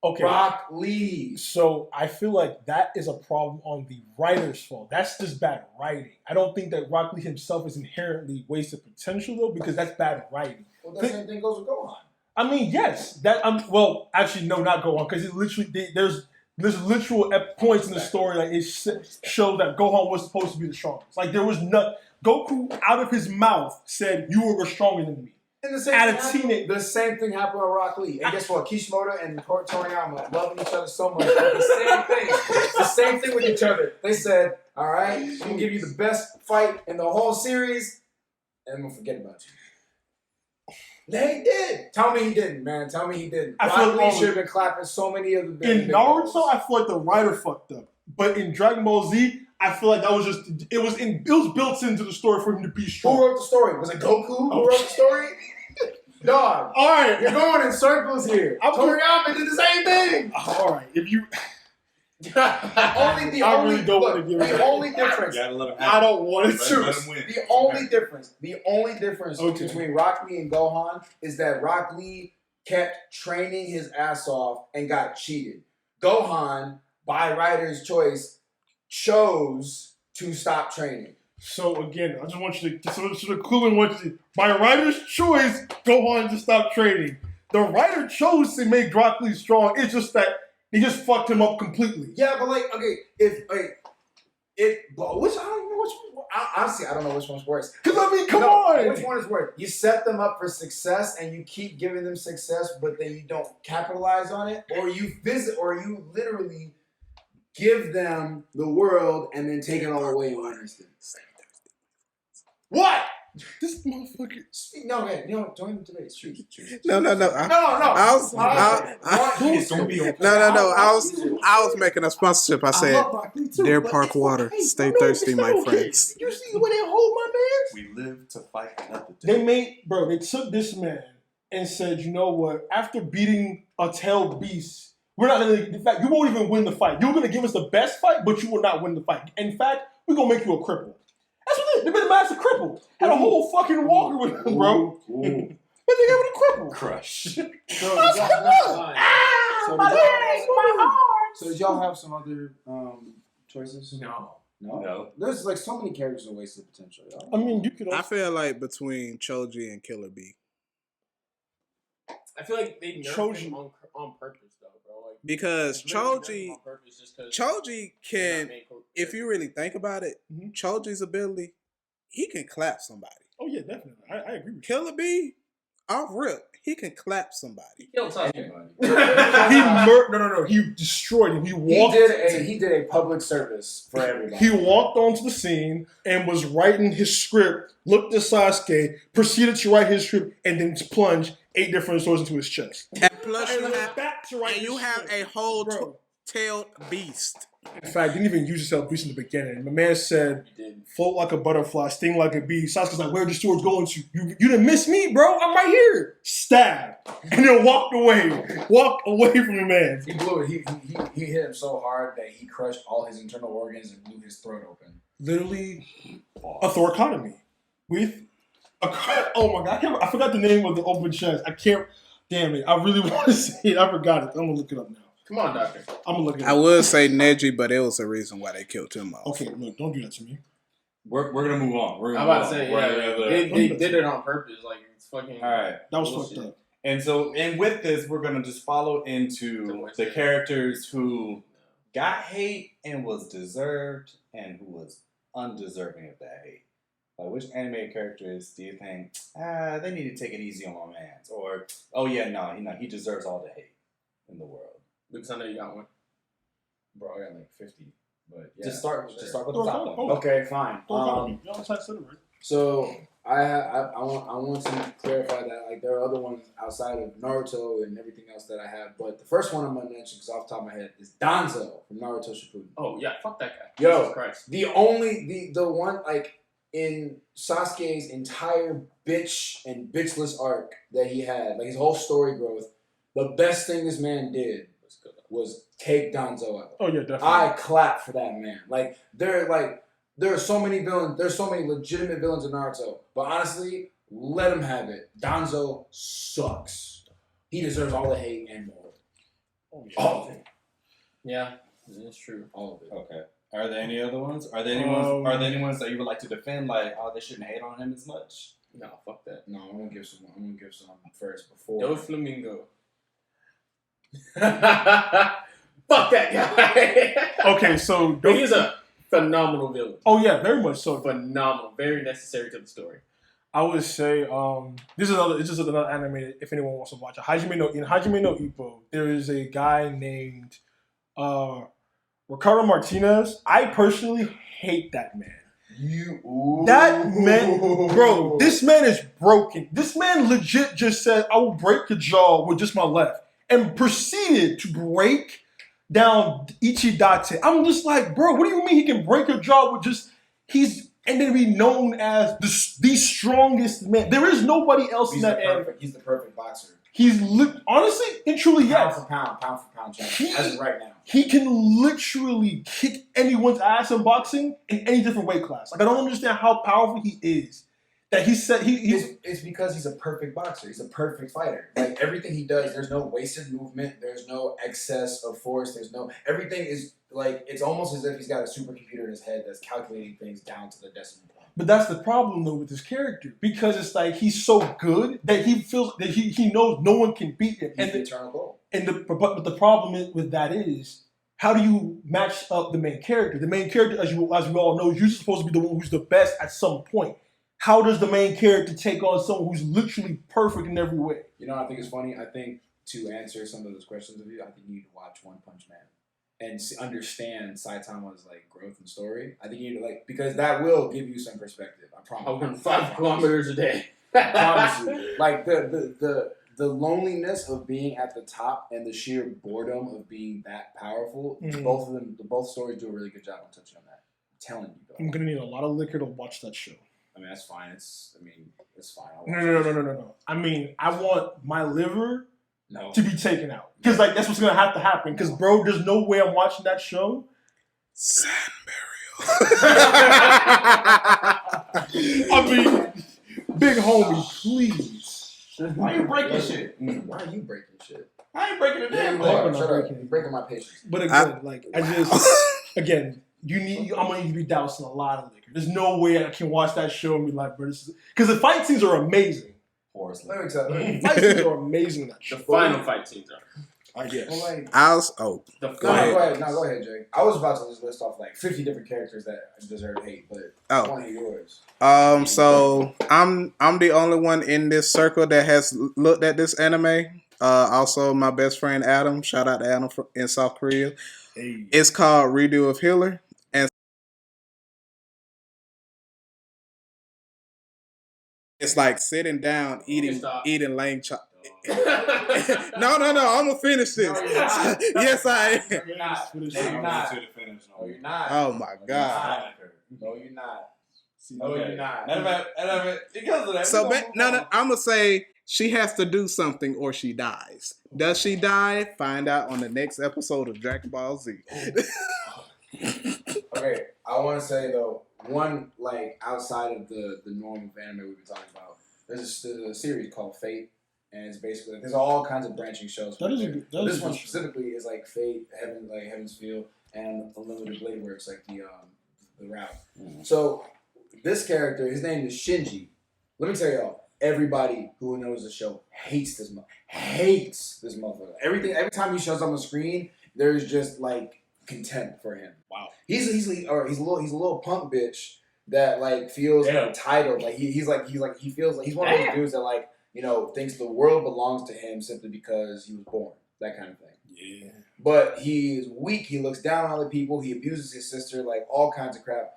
okay. Rock Lee. So I feel like that is a problem on the writer's fault. That's just bad writing. I don't think that Rock Lee himself is inherently wasted potential though, because that's bad writing. Well, the same thing goes with Gohan. I mean, yes, that well, actually, no, not Gohan, because it literally there's literal points in the story that it shows that Gohan was supposed to be the strongest. Like there was no Goku out of his mouth said you were stronger than me. And the same, At a thing teenage- happened, the same thing happened with Rock Lee. And guess what? Kishimoto and Toriyama loving each other so much. The same thing. The same thing with each other. They said, all right, we're going to give you the best fight in the whole series, and I'm going to forget about you. They did. Tell me he didn't, man. Tell me he didn't. I feel Rock Lee like- should have been clapping so many of the In Naruto, I feel like the writer fucked up. But in Dragon Ball Z, I feel like that was just it was built into the story for him to be Who strong. wrote the story? Was it Goku who wrote the story? Dog. All right, You're going in circles here. Toriyama did the same thing. all right. If you, The only difference. You gotta let him I have don't want it. to. Let him win. The only difference Okay. between Rock Lee and Gohan is that Rock Lee kept training his ass off and got cheated. Gohan, by writer's choice, chose to stop training. So again, I just want you to so the clue in what you by writer's choice, Gohan to stop training. The writer chose to make Rock Lee strong. It's just that he just fucked him up completely. Yeah, but like, okay, if Which I don't even know which one. Honestly, I don't know which one's worse. Because I mean, come on. Which one is worse? You set them up for success and you keep giving them success, but then you don't capitalize on it, or you literally give them the world and then take it all away in one instant. What? This motherfucker. No, man. Join the debate. Choose. No. No. I was making a sponsorship. I said, Deer Park Water. Stay thirsty, my friends. You see the way they hold my man? We live to fight another day. They took this man and said, you know what? After beating a tailed beast, we're not going to, in fact, you won't even win the fight. You're going to give us the best fight, but you will not win the fight. In fact, we're going to make you a cripple. That's what they made the master cripple. Had a whole fucking walker with him, bro. But they gave him a cripple. Crush. So did y'all have some other choices? No. There's like so many characters with wasted potential, y'all. I mean, you could also... I feel like between Choji and Killer Bee. I feel like they nerfed him on purpose, though, bro. Like, Because Choji can, can, if you really think about it, Choji's ability, he can clap somebody. Oh, yeah, definitely. I agree with you. Killer Bee, off rip, he can clap somebody. killed Sasuke. He destroyed him. He did a public service for everybody. He walked onto the scene and was writing his script, looked at Sasuke, proceeded to write his script, and then plunge 8 different swords into his chest. And plus you have script. a whole Bro. tailed beast. In fact, didn't even use his beast in the beginning. My man said, float like a butterfly, sting like a bee. Sasuke's like, where'd the swords going to? You didn't miss me, bro. I'm right here. Stab. And then walked away. Walked away from the man. He blew it. He hit him so hard that he crushed all his internal organs and blew his throat open. Literally a thoracotomy. With a... Oh my God. I forgot the name of the open chest. I can't... Damn it. I really want to say it. I forgot it. I'm going to look it up now. Come on, Doctor. I'm going to look it up. I would say Neji, but there was a reason why they killed him off. Okay, look, don't do that to me. We're gonna move on. I'm about to say, they did it on purpose. Like, it's fucking... All right. That was fucked up. And with this, we're gonna just follow into the characters who got hate and was deserved, and who was undeserving of that hate. Like, which animated characters do you think, they need to take it easy on my mans? Or, oh yeah, no, he deserves all the hate in the world. Lucas, I know you got one. Bro, I got like 50. But yeah. Just start with the top one. Okay, fine. So I want to clarify that like there are other ones outside of Naruto and everything else that I have, but the first one I'm gonna mention, because off the top of my head, is Danzo from Naruto Shippuden. Oh yeah, fuck that guy. Yo, Jesus Christ. the one like in Sasuke's entire bitchless arc that he had, like his whole story growth, the best thing this man did was take Danzo out. Oh yeah, definitely. I clap for that man. Like there are so many villains. There's so many legitimate villains in Naruto. But honestly, let him have it. Danzo sucks. He deserves all the hate and more. Oh, yeah. All of it. Yeah, it's true. All of it. Okay. Are there any other ones? Are there any ones that you would like to defend? Like, oh, they shouldn't hate on him as much. No, fuck that. No, I'm gonna give some first before. No Flamingo. Fuck that guy. Okay, so He's a phenomenal villain. Oh yeah, very much so. Phenomenal, very necessary to the story. I would say this is another anime if anyone wants to watch it. Hajime no Ippo, there is a guy named Ricardo Martinez. I personally hate that man. That man, bro, this man is broken. This man legit just said, I will break your jaw with just my left. And proceeded to break down Ichidate. I'm just like, bro, what do you mean he can break your jaw with just, and then be known as the strongest man. There is nobody else in that anime. He's the perfect boxer. Honestly and truly, yes. Pound for pound champion, as of right now. He can literally kick anyone's ass in boxing in any different weight class. Like, I don't understand how powerful he is. That he said it's because he's a perfect boxer. He's a perfect fighter. Like everything he does, there's no wasted movement. There's no excess of force. Everything is like, it's almost as if he's got a supercomputer in his head that's calculating things down to the decimal point. But that's the problem though with this character, because it's like he's so good that he feels that he knows no one can beat him. He's the eternal goal. But the problem with that is, how do you match up the main character? The main character, as we all know, is usually supposed to be the one who's the best at some point. How does the main character take on someone who's literally perfect in every way? You know, I think it's funny. I think to answer some of those questions of you, I think you need to watch One Punch Man and understand Saitama's like growth and story. I think you need to because that will give you some perspective. I promise. I run 5 kilometers a day. I promise you. Like the loneliness of being at the top and the sheer boredom of being that powerful. Both stories do a really good job on touching on that. I'm telling you. I'm gonna need a lot of liquor to watch that show. I mean, that's fine. It's fine. No. I mean, I want my liver to be taken out. Because, that's what's going to have to happen. Because, bro, there's no way I'm watching that show. Sand I mean, big homie, please. Why you breaking shit? Why are you breaking shit? I ain't breaking it down. You're breaking my patience. But again, I'm going to need to be dousing a lot of liquor. There's no way I can watch that show and be like, bro, this is... Because the fight scenes are amazing. Let me tell you. The fight scenes are amazing in that show. The final fight scenes are. I guess. Well, Go ahead. Go ahead, Jay. I was about to just list off 50 different characters that deserve hate, but I want to hear yours. So I'm the only one in this circle that has looked at this anime. Also, my best friend Adam. Shout out to Adam in South Korea. Hey. It's called Redo of Healer, and it's like sitting down eating lamb chop. No, I'm gonna finish this. Yes, I am. You're not. No, you're not. Oh my god. No, you're not. No, you're not. Because of that. So, I'm gonna say she has to do something or she dies. Does she die? Find out on the next episode of Dragon Ball Z. Okay, I want to say though, one outside of the norm of anime we've been talking about, there's a series called Fate, and it's basically there's all kinds of branching shows. This one specifically is Fate, Heaven's Feel, and Unlimited Blade Works, the route. So this character, his name is Shinji. Let me tell y'all, everybody who knows the show hates this motherfucker. Every time he shows up on the screen, there's just contempt for him. Wow. He's a little punk bitch that feels entitled. He feels like he's one of those dudes that thinks the world belongs to him simply because he was born. That kind of thing. Yeah. But he's weak. He looks down on other people. He abuses his sister. All kinds of crap.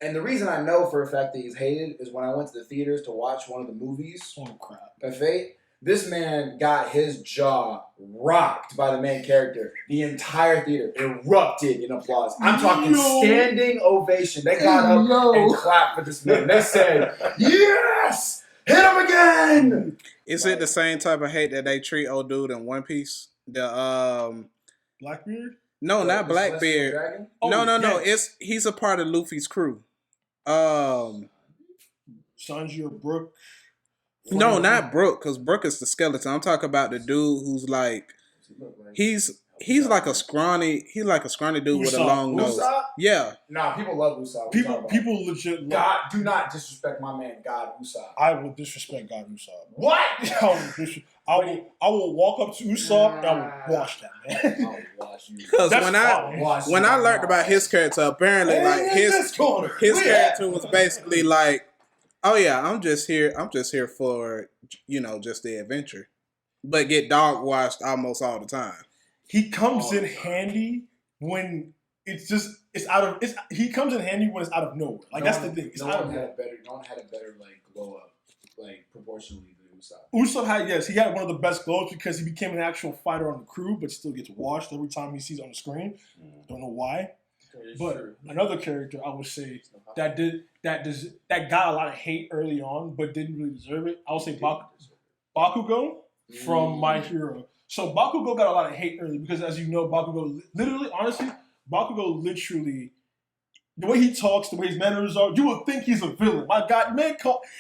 And the reason I know for a fact that he's hated is when I went to the theaters to watch one of the movies. Oh crap! Of Fate. This man got his jaw rocked by the main character. The entire theater erupted in applause. I'm talking standing ovation. They got up and clapped for this man. They said, "Yes, hit him again." Is it the same type of hate that they treat old dude in One Piece? The Blackbeard? No, not Blackbeard. No. He's a part of Luffy's crew. Sanji or Brook? No, not Brook, because Brook is the skeleton. I'm talking about the dude who's he's like a scrawny dude Usopp. with a long nose. Usopp? Yeah. Nah, people love Usopp. People legit God, do not disrespect my man, God Usopp. I will disrespect God Usopp. What? I will walk up to Usopp and I will wash that man. I'll wash you. Because when I learned about his character, apparently his character was basically oh yeah, I'm just here for just the adventure, but get dog washed almost all the time. He comes in handy when he comes in handy when it's out of nowhere. That's the thing. No one had a better glow up, proportionally than Usopp. Usopp had one of the best glows because he became an actual fighter on the crew, but still gets washed every time he sees on the screen. Don't know why. But another character I would say that got a lot of hate early on, but didn't really deserve it. I would say Bakugou from My Hero. So Bakugou got a lot of hate early because, as you know, Bakugou literally, the way he talks, the way his manners are, you would think he's a villain. My God, man,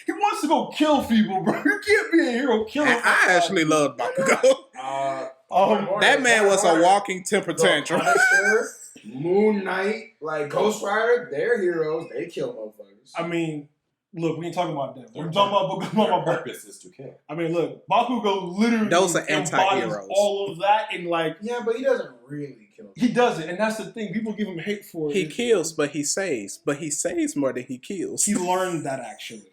he wants to go kill people, bro. You can't be a hero killing. I actually love Bakugou. That man was a walking temper tantrum. Moon Knight, Ghost Rider, they're heroes. They kill motherfuckers. I mean, Look, we ain't talking about that. We're Their talking about Their purpose is to kill. I mean, look, Bakugou literally Those are embodies anti-heroes. all of that, and like Yeah, but he doesn't really kill. he does it, and that's the thing. People give him hate for it. He kills, but he saves. But he saves more than he kills. He learned that actually.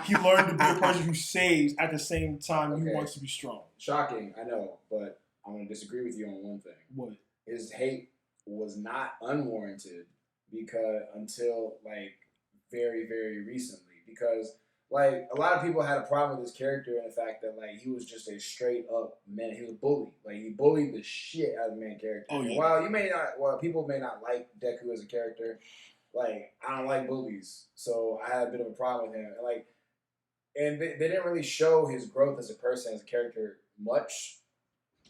He learned to be a person who saves at the same time he Okay. wants to be strong. Shocking, I know, but I'm gonna disagree with you on one thing. What? His hate was not unwarranted because until like very, very recently. Because like a lot of people had a problem with his character and the fact that like he was just a straight up man. He was a bully. Like he bullied the shit out of the main character. Oh, yeah. And while people may not like Deku as a character, like I don't like bullies, so I had a bit of a problem with him. And they didn't really show his growth as a person, as a character, much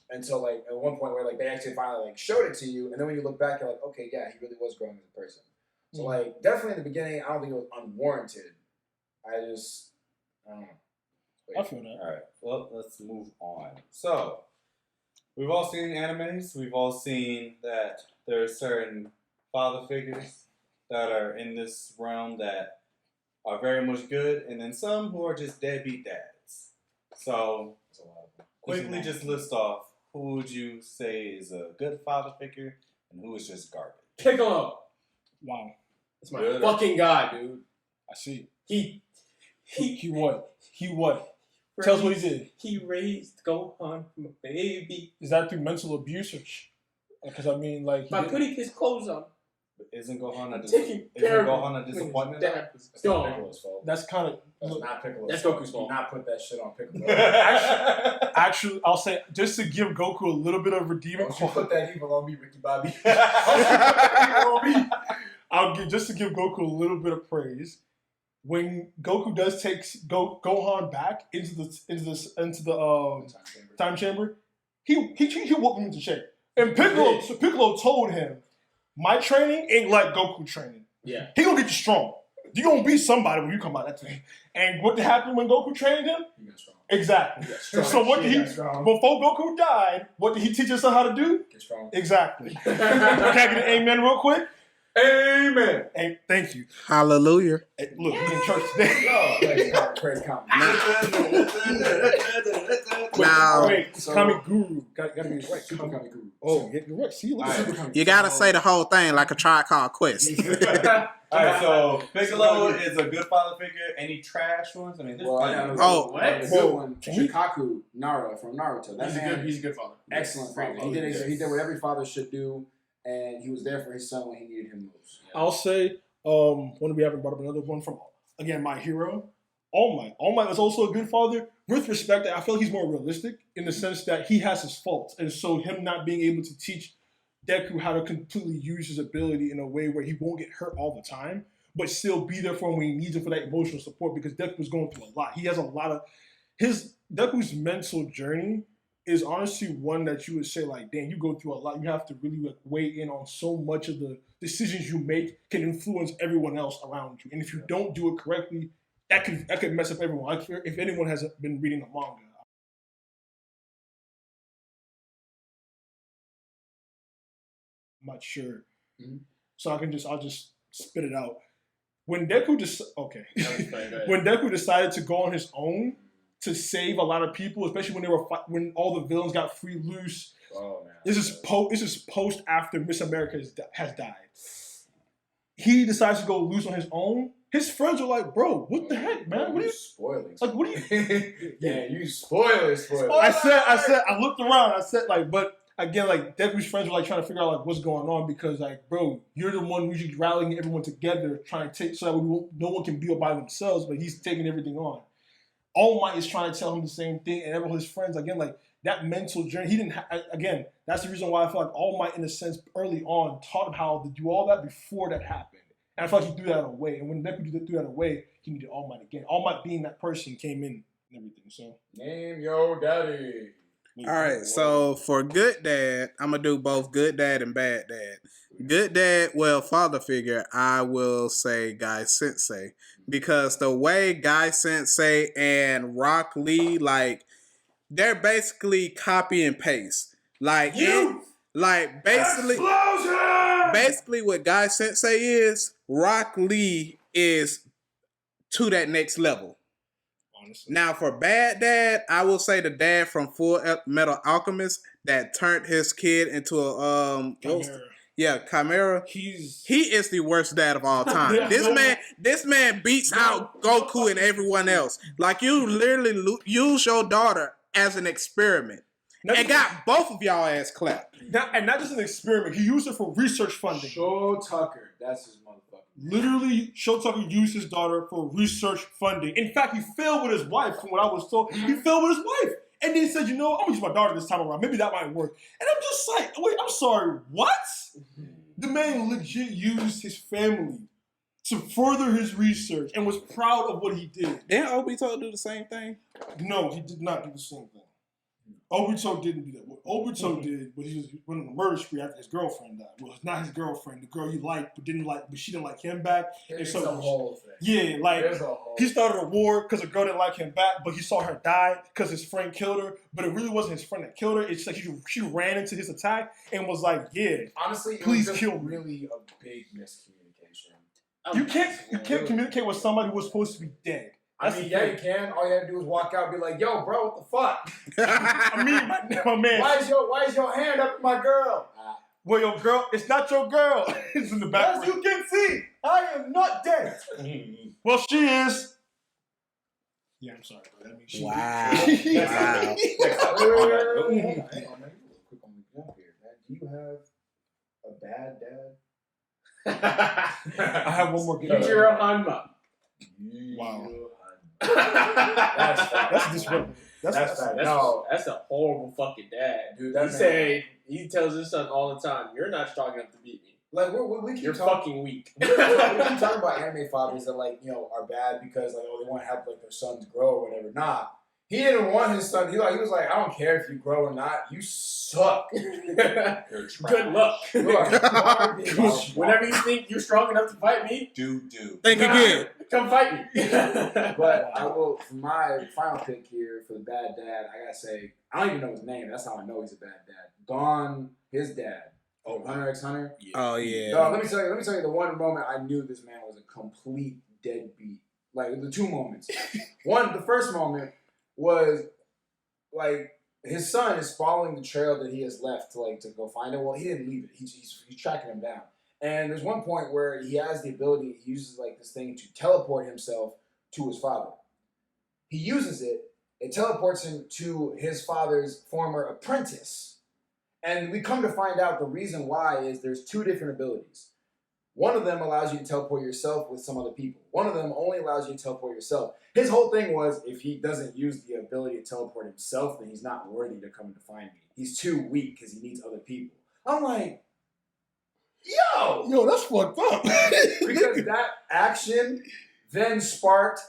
until like at one point where like they actually finally like showed it to you, and then when you look back, you're like, okay, yeah, he really was growing as a person. So like definitely in the beginning, I don't think it was unwarranted. I don't know. I feel that. All right, well, let's move on. So, we've all seen animes. We've all seen that there are certain father figures that are in this realm that are very much good, and then some who are just deadbeat dads. So, quickly just list off who would you say is a good father figure and who is just garbage. Piccolo. Wow. That's my Good. fucking guy, dude. I see. He He what? He what? Tell us what he did. He raised Gohan from a baby Is that through mental abuse or? Because I mean, like. he by did- putting his clothes on. Isn't Gohan a, Taking care of Gohan a him when his disappointment? dad was That's not gone. Piccolo's fault. That's kind of. That's not Piccolo's That's fault. Goku's fault. Do not put that shit on Piccolo. Actually, I'll say just to give Goku a little bit of redeeming Don't you put that evil on me, Ricky Bobby. I'll give just to give Goku a little bit of praise. When Goku does take Gohan back into the time chamber, he whooped him into shape. And Piccolo told him, "My training ain't like Goku training. Yeah. He gonna get you strong. You gonna be somebody when you come out that thing." And what happened when Goku trained him? He got strong. Exactly. He got strong. So what did He he? got strong. Before Goku died, what did he teach us how to do? Get strong. Exactly. Can I get an amen real quick? Amen. Hey, thank you. Hallelujah. Hey, look, we in church today. Praise God. Now, Wait, So- Kami Guru. Gotta be right. Super Kami Guru. Oh, yeah, you're right. See, look at Super that. Kami you gotta say the whole thing like a Tribe Called Quest. Alright, so Piccolo is a good father figure. Any trash ones? I mean, there's Well, I plenty. know Oh. the good Whoa. one, Shikaku Nara from Naruto. That man, He's a good father. excellent father. He did what every father should do, and he was there for his son when he needed him most. I'll say, when we haven't brought up another one from, again, my hero, All Might. All Might is also a good father. With respect, I feel he's more realistic in the sense that he has his faults. And so him not being able to teach Deku how to completely use his ability in a way where he won't get hurt all the time, but still be there for him when he needs him for that emotional support, because Deku's going through a lot. He has a lot of... Deku's mental journey is honestly one that you would say, like, damn, you go through a lot. You have to really like weigh in on so much of the decisions you make can influence everyone else around you. And if you don't do it correctly, that could mess up everyone. Like, if anyone has been reading the manga, I'm not sure. Mhm. So I'll just spit it out. When Deku when Deku decided to go on his own to save a lot of people, especially when all the villains got free loose. Oh man. This is post after Miss America has died. He decides to go loose on his own. His friends are like, "Bro, what the heck, man? What are you spoiling? like? What are you?" Yeah, you spoiler. I said, I looked around. I said, like, but again, like, Deku's friends were like trying to figure out like what's going on, because like, bro, you're the one usually rallying everyone together, trying to take so that no one can be by themselves, but he's taking everything on. All Might is trying to tell him the same thing, and everyone, his friends, again, like that mental journey. He didn't. Again, that's the reason why I feel like All Might, in a sense, early on, taught him how to do all that before that happened. And I feel like he threw that away. And when Deku threw that away, he needed All Might again. All Might being that person came in and everything. So Name your daddy. All right, so for good dad, I'm gonna do both good dad and bad dad. Good dad, well, father figure, I will say Guy Sensei, because the way Guy Sensei and Rock Lee, like, they're basically copy and paste. Like basically what Guy Sensei is, Rock Lee is to that next level. Honestly. Now, for bad dad, I will say the dad from Full Metal Alchemist that turned his kid into a Chimera. He is the worst dad of all time. This man beats out Goku and everyone else. Like, you literally use your daughter as an experiment and got both of y'all ass clapped. And not just an experiment. He used it for research funding. Show Tucker, that's his motherfucker. Literally, Show Tucker used his daughter for research funding. In fact, he failed with his wife, from what I was told. He failed with his wife. And then he said, I'm going to use my daughter this time around. Maybe that might work. And I'm just like, wait, I'm sorry, what? The man legit used his family to further his research and was proud of what he did. Didn't Obito do the same thing? No, he did not do the same thing. Obito didn't do that. What Obito did was he went on a murder spree after his girlfriend died. Well, it's not his girlfriend, the girl he liked, but she didn't like him back. It's and so a whole thing. Yeah, like he Thing. started a war because a girl didn't like him back, but he saw her die because his friend killed her. But it really wasn't his friend that killed her. It's like she ran into his attack and was like, "Yeah, honestly, please it was kill me." Really a big miscommunication. You can't communicate with somebody who was supposed to be dead. I mean, yeah, you can. All you have to do is walk out and be like, "Yo, bro, what the fuck?" I mean, my man. Why is your hand up to my girl? Well, your girl, it's not your girl. It's in the back. As you can see, I am not dead. Well, she is. Yeah, I'm sorry, bro. That means she. Wow. Quick on the jump here, man. Do you have a bad dad? I have one more game. Ichiro Hanma. Wow. That's disrespectful. That's That's a horrible fucking dad. Dude, he tells his son all the time, "You're not strong enough to beat me. Like we keep You're talking. fucking weak." We keep talking about anime fathers that are bad because they want to help their sons grow or whatever. Nah, he didn't want his son. He was like, I don't care if you grow or not. You suck. Good luck. Whenever you think you're strong enough to fight me, Think again. come fight me. But I will, for my final pick here for the bad dad, I gotta say, I don't even know his name. That's how I know he's a bad dad. Gon, his dad. Oh, Hunter x Hunter. Oh yeah. Dog, let me tell you the one moment I knew this man was a complete deadbeat. Like the two moments. The first moment was like his son is following the trail that he has left to go find it. Well, he didn't leave it. He's tracking him down. And there's one point where he has the ability, he uses this thing to teleport himself to his father. He uses it, it teleports him to his father's former apprentice. And we come to find out the reason why is there's two different abilities. One of them allows you to teleport yourself with some other people. One of them only allows you to teleport yourself. His whole thing was, if he doesn't use the ability to teleport himself, then he's not worthy to come to find me. He's too weak because he needs other people. I'm like, yo, that's fucked up. because that action then sparked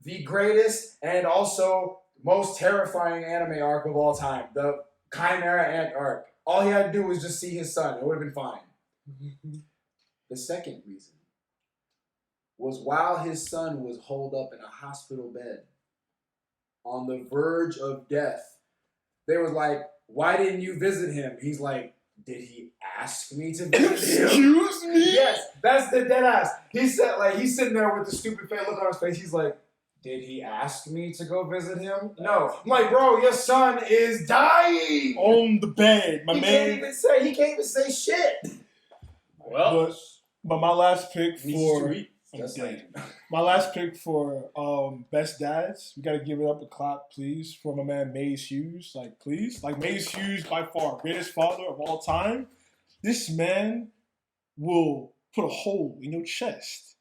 the greatest and also most terrifying anime arc of all time, the Chimera Ant arc. All he had to do was just see his son. It would have been fine. The second reason was while his son was holed up in a hospital bed on the verge of death, they was like, why didn't you visit him? He's like, did he ask me to visit him? Excuse me? Yes, that's the dead ass. He said, he's sitting there with the stupid face look on his face. He's like, did he ask me to go visit him? No. I'm like, bro, your son is dying on the bed, my man. He can't even say shit. Well, but my last pick for best dads, we gotta give it up a clap, please, for my man Maze Hughes. Please, Maze Hughes, by far greatest father of all time. This man will put a hole in your chest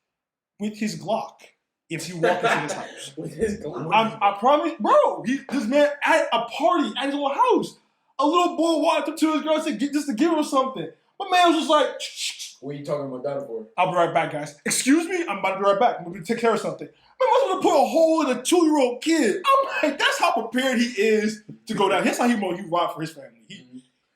with his Glock if you walk into his house. With his Glock, I promise, bro. This man at a party at his own house, a little boy walked up to his girl and said, just to give her something. My man was just like, what are you talking about that for? I'll be right back, guys. Excuse me? I'm about to be right back. I'm going to take care of something. My man's going to put a hole in a 2-year-old kid. I'm like, that's how prepared he is to go down. Here's how he ride for his family.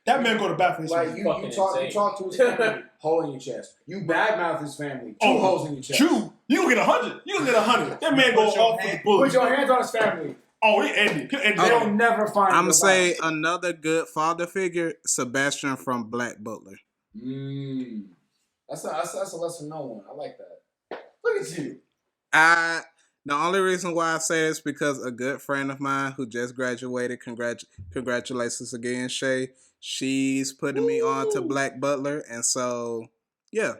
That man go to bat for his family. You talk to his family, hole in your chest. You badmouth his family, two holes in your chest. You can get 100. You can get 100. That man goes off for the bullet. Put your hands on his family. Oh, it ended. They'll never find I'm going to say another good father figure, Sebastian from Black Butler. That's a lesser known one. I like that. Look at you. The only reason why I say this because a good friend of mine who just graduated, congratulations again, Shay. She's putting me on to Black Butler, and so yeah.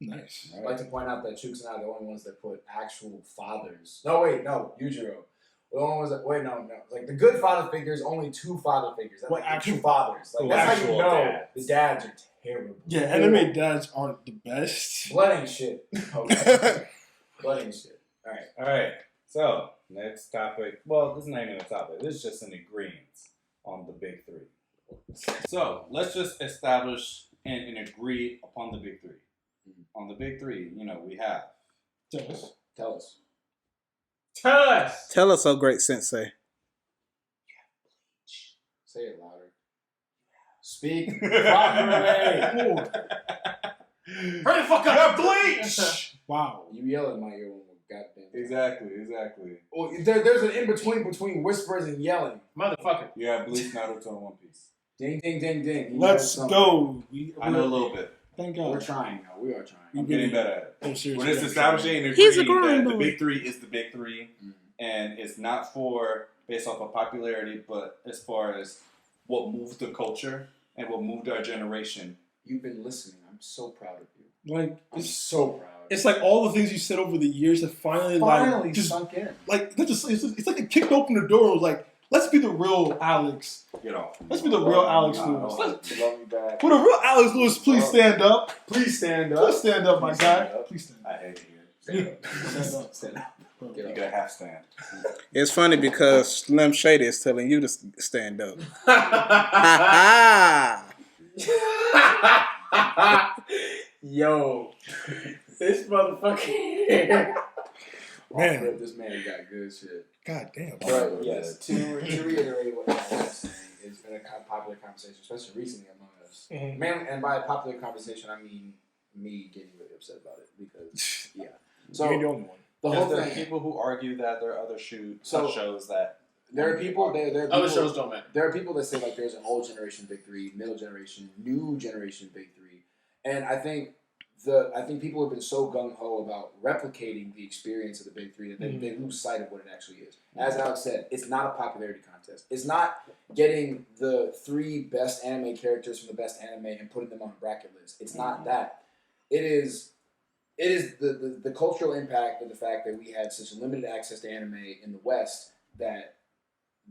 Nice. I'd like to point out that Chooks and I are the only ones that put actual fathers. No, wait, no, Yujiro. The only ones that no. Like the good father figures, only 2 father figures. That's What, like actual- 2 fathers. Like that's how you actual know dads. the dads are terrible. Yeah, anime dads aren't the best. Blood ain't shit. Okay. Blood ain't shit. All right. So, next topic. Well, this is not even a topic. This is just an agreement on the big 3. So, let's just establish and agree upon the big 3. On the big 3, we have. Tell us. Tell us. Tell us. Tell us, oh great sensei. Say it louder. Speak properly. Hurry the fuck up. Bleach! Wow. You yell in my ear when we're goddamn. Exactly. Well, there's an in between whispers and yelling. Motherfucker. You have Bleach, Naruto, and One Piece. Ding, ding, ding, ding. You Let's know go. I know a little bit. Thank We're God. trying now. We are trying. I'm getting better at it. Oh, seriously. We're just establishing and He's a agreeing grind that the boy. big 3 is the big 3, and it's not based off of popularity, but as far as what moved the culture and what moved our generation. You've been listening. I'm so proud of you. Like I'm it's so proud. it's like all the things you said over the years that finally like just sunk in. like it's like it kicked open the door. It was like, let's be the real Alex. Get off. Let's be the real Alex Nah, Lewis. no. Let's, Love me back. for the real Alex Lewis, please stand up. Please stand up. Please stand up, my Please guy. stand up. Please stand I up. hate it here. Stand up. Stand up. Stand up. Bro. Get You up. got a half stand. It's funny because Slim Shady is telling you to stand up. Ha Yo. This motherfucker. Man. This man got good shit. God damn. But Yes. to reiterate what I was saying, it's been a popular conversation, especially recently among us. Mhm. Man, and by popular conversation, I mean me getting really upset about it because, yeah. So You ain't the only one. the whole There are thing. people who argue that there are other shows that There are people. There are Other people, shows don't matter. There are people that say like there's an old generation big 3, middle generation, new generation big 3, and I think people have been so gung ho about replicating the experience of the big 3 that they lose sight of what it actually is. As Alex said, it's not a popularity contest. It's not getting the 3 best anime characters from the best anime and putting them on a bracket list. It's not that. It is the cultural impact of the fact that we had such limited access to anime in the West that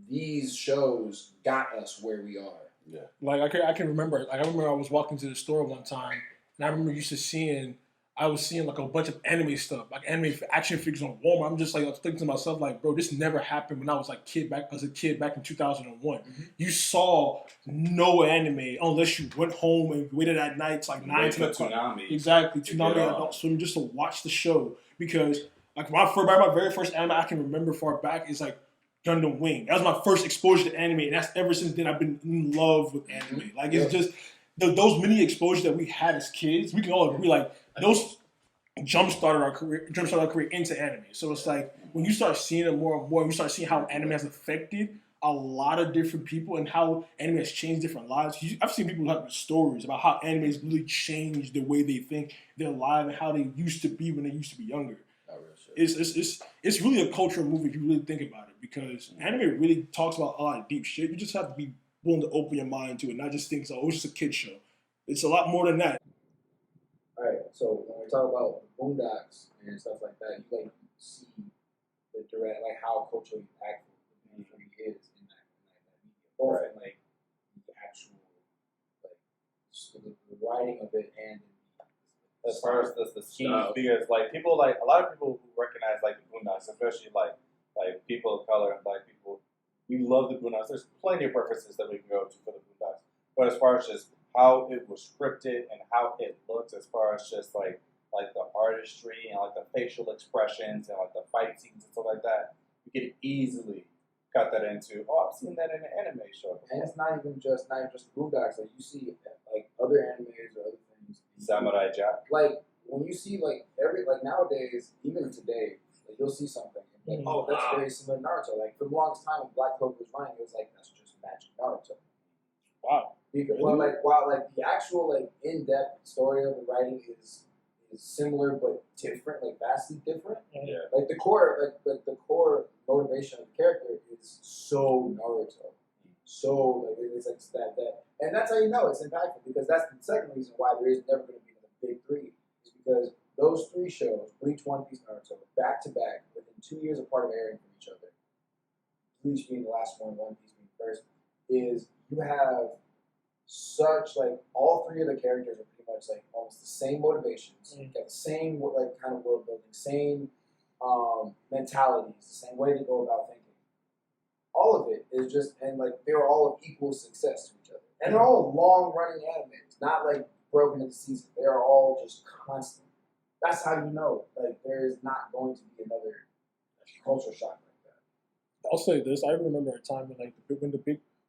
these shows got us where we are. Yeah. Like I can remember. Like I remember I was walking to the store one time, and I remember I was seeing like a bunch of anime stuff, like anime action figures on Walmart. I'm just like, I was thinking to myself, like, bro, this never happened when I was like a kid back in 2001. You saw no anime unless you went home and waited at night to like 9 10 o'clock. Tsunami. Exactly, To Tsunami get and on. Adult Swim just to watch the show because like my very first anime I can remember far back is like Gundam Wing. That was my first exposure to anime, and that's ever since then I've been in love with anime. Like it's just those many exposures that we had as kids. We can all agree like those jump-started our career into anime. So it's like when you start seeing it more and more, you start seeing how anime has affected a lot of different people and how anime has changed different lives. I've seen people have stories about how anime has really changed the way they think, their life, and how they used to be when they used to be younger. It's really a cultural move if you really think about it because anime really talks about a lot of deep shit. You just have to be willing to open your mind to it, not just think, oh, it's just a kid show. It's a lot more than that. All right, so when we talk about boondocks and stuff like that, you like see the direct, like how culturally impactful the movie is in that media, both in like the actual, like the writing of it and As far as the scheme, because like people like a lot of people who recognize like the Boondocks, especially like people of color and black people, we love the Boondocks. There's plenty of references that we can go to for the Boondocks, but as far as just how it was scripted and how it looks, as far as just like the artistry and like the facial expressions and like the fight scenes and stuff like that, you could easily cut that into. Oh, I've seen that in an anime show. and it's not even just the boondocks. Like you see like other animes or other things. Samurai Jack. Like when you see like nowadays, even today, like, you'll see something and be like, oh, that's very similar to Naruto. Like for the longest time when Black Clover was running, it was like that's just Magic Naruto. Wow. Because, while the actual like in-depth story of the writing is is similar but different, like vastly different. Yeah. Like the core, like the core motivation of the character is so Naruto. So like it's like that, and that's how you know it's impactful because that's the second reason why there is never going to be another big three. Is because those three shows, Bleach, One Piece, Naruto, back to back, within 2 years apart of airing from each other. Bleach being the last one, One Piece being the first, is you have such like all three of the characters are pretty much like almost the same motivations, got the same like kind of world building, same mentalities, the same way to go about thinking. All of it is just and like they're all of equal success to each other, and they're all long running animes, not like broken into seasons. They are all just constant. That's how you know like there is not going to be another culture shock like that. I'll say this: I remember a time when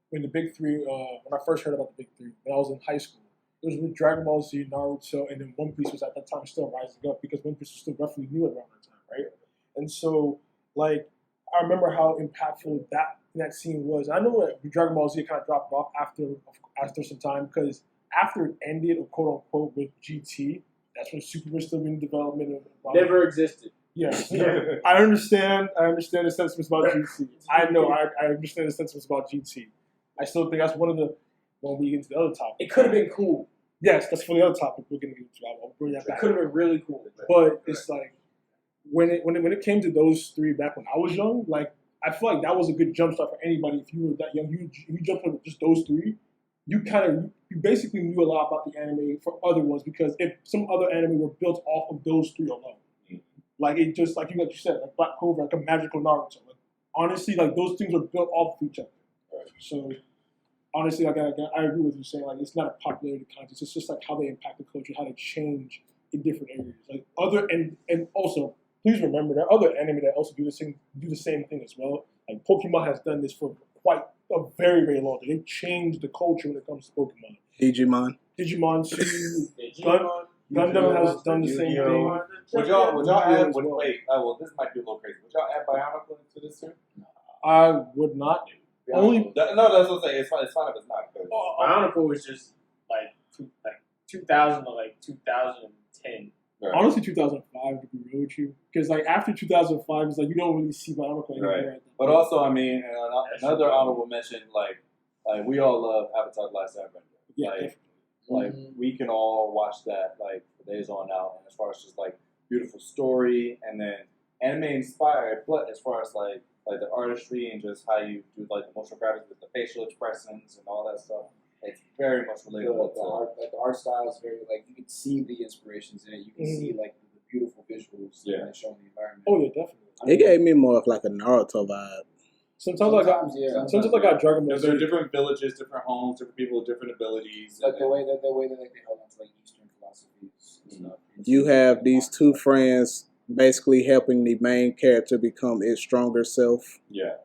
when the big three, when I first heard about the big three, when I was in high school, it was with Dragon Ball Z, Naruto, and then One Piece was at that time still rising up because One Piece was still roughly new around that time, right? And so, like, I remember how impactful that scene was. I know that Dragon Ball Z kind of dropped off after some time because after it ended, or quote unquote, with GT, that's when Super was still in development. Never existed. Yeah, I understand the sentiments about GT. I know, I understand the sentiments about GT. I still think that's one of the, when we get into the other topic. It could have been cool. Yes, that's for the other topic we're going to get into. I'll bring that It back. could have been really cool. But it's like, when it came to those three back when I was young, like, I feel like that was a good jump start for anybody. If you were that young, you jumped on just those three, you basically knew a lot about the anime for other ones because if some other anime were built off of those three alone. Like it just like you said, like Black Clover, like a magical Naruto. Like honestly, like those things are built off of each other. Right. So honestly, like I agree with you saying like it's not a popularity contest. It's just like how they impact the culture, how they change in different areas. Like and also please remember there are other anime that also do the same thing as well. Like Pokemon has done this for quite a very very long time. They changed the culture when it comes to Pokemon. Digimon too. Gundam has done the same thing. Would y'all add? Wait, well, this might be a little crazy. Would y'all add Bionicle into this too? I would not. Only no, that's what I'm saying. It's fine if it's not. Bionicle was just like 2000 to like 2010. Right. Honestly, 2005 to be real with you, because like after 2005, it's like you don't really see Bionicle anymore. Right. But also, I mean, another honorable mention, like we all love Avatar: The Last Airbender. Yeah. Like we can all watch that like for days on out, and as far as just like beautiful story, and then anime inspired, but as far as like the artistry and just how you do like the motion graphics with the facial expressions and all that stuff, it's very much relatable. The art style is very like you can see the inspirations in it. You can see like the beautiful visuals showing the environment. Oh yeah, definitely. It gave me more of like a Naruto vibe. Sometimes I got Dragon Ball. There are different villages, different homes, different people with different abilities. Like the way that like, they held on to like Eastern philosophies and stuff. You have these two friends basically helping the main character become its stronger self. Yeah,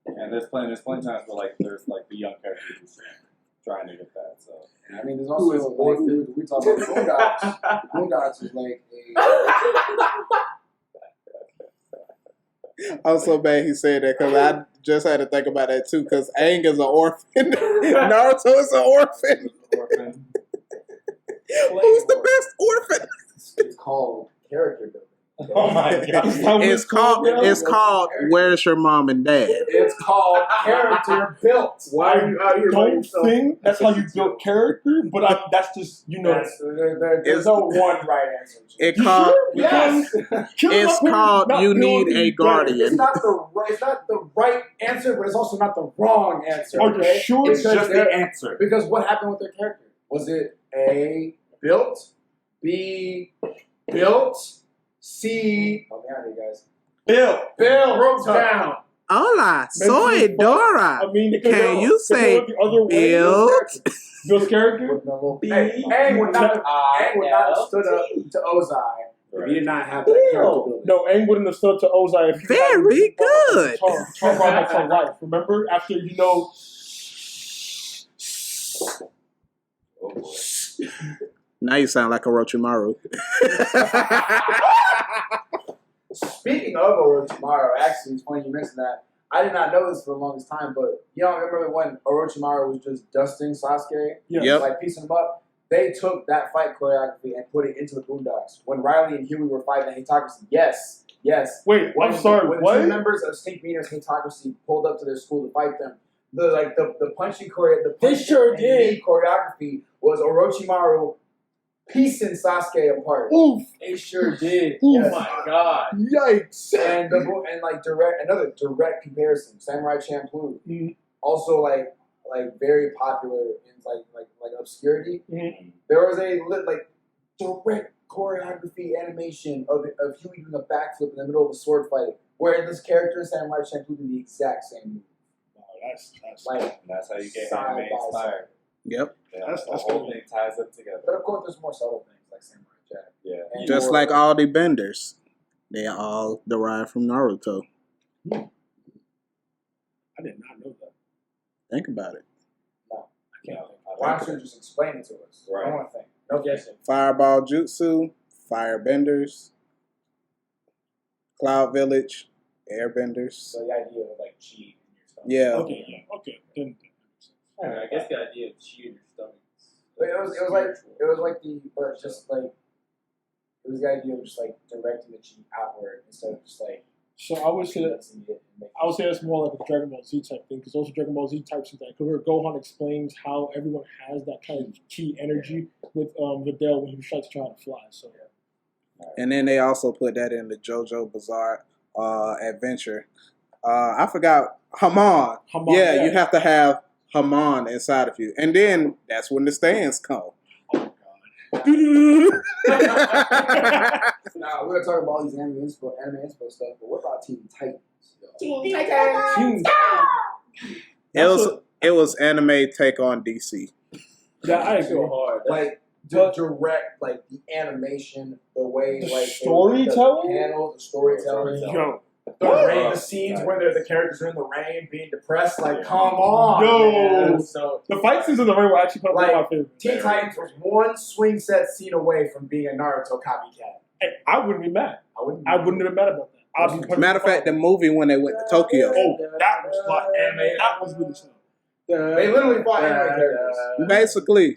and there's plenty of times where like there's like the young character who's trying to get that. So I mean, there's also like we talk about Boondocks. Boondocks is like a. I'm so bad he said that because I just had to think about that too. Because Aang is an orphan, Naruto is an orphan. Who's the best orphan? It's called character building. Oh my god! It's called Where's Your Mom and Dad? It's called character built. Why are you out here? Don't think that's how you build character, but that's just There's no one right answer. It's called You Need a Guardian. It's not the right answer, but it's also not the wrong answer. Are you sure? It's just the answer. Because what happened with their character? Was it A, built, B, built, C, help me out here, guys. Bill Broke down. Hola, soy Dora. I mean, Can you say build? Bill's character? Aang would not have stood up to Ozai if he did not have that character building. No, Aang wouldn't have stood to Ozai if he Very good. Talk about her life. Remember? After, Oh boy. Now you sound like Orochimaru. Speaking of Orochimaru, actually, it's funny you mentioned that. I did not know this for the longest time, but you don't remember when Orochimaru was just dusting Sasuke? Yeah. Yep. Like piecing him up? they took that fight choreography and put it into the Boondocks. When Riley and Huey were fighting the Hatocracy, yes. Wait, When I'm sorry, when what? two members of Stink Meaner's Hatocracy pulled up to their school to fight them, the punching the They punching sure and did. knee choreography was Orochimaru piecing Sasuke apart. Oof. They sure did. Oof. Oh my god. Yikes. And like another direct comparison, Samurai Champloo, Mhm. also like very popular in like obscurity. Mhm. There was a direct choreography animation of Huey doing a backflip in the middle of a sword fight, where this character Samurai Champloo did the exact same move. Wow, that's Like That's how you get side anime by inspired. Yep. Yeah, That's the whole cool. thing ties up together. But of course, there's more subtle things like Samurai Jack. Yeah. And Just more- like all the benders, they all derived from Naruto. I did not know that. Think about it. Why don't you just explain it to us? Right. I want to think. No guessing. Fireball Jutsu, Firebenders, Cloud Village, Airbenders. So the idea of like chi in your stuff. Yeah. Okay. Then I guess the idea of cheating your stomach. But it was the idea of just like directing the chi outward instead of just like so I would say that's more like a Dragon Ball Z type thing, because those are Dragon Ball Z types of things. Because where Gohan explains how everyone has that kind of chi energy with Videl when he was trying to fly. So And then they also put that in the JoJo Bizarre Adventure. I forgot Haman. Haman, Yeah, you have to have Haman inside of you. And then that's when the stands come. Now we're gonna talk about all these anime inspo stuff, but what about Teen Titans? It was anime take on DC. Yeah, I agree. So hard. Like the direct, like the animation, the way, The like storytelling? the panels, the storytelling, Yo, the scenes where the characters are in the rain being depressed. Like, come on, Yo. man. So the fight scenes in the ring were actually one of my favorites. Teen Titans was one swing set scene away from being a Naruto copycat. Hey, I wouldn't be mad. I wouldn't I wouldn't have been mad about that. I'd be Matter of fact, the movie when they went to Tokyo. oh, that was fun. Anime. That was really fun. They literally fought anime characters. Basically,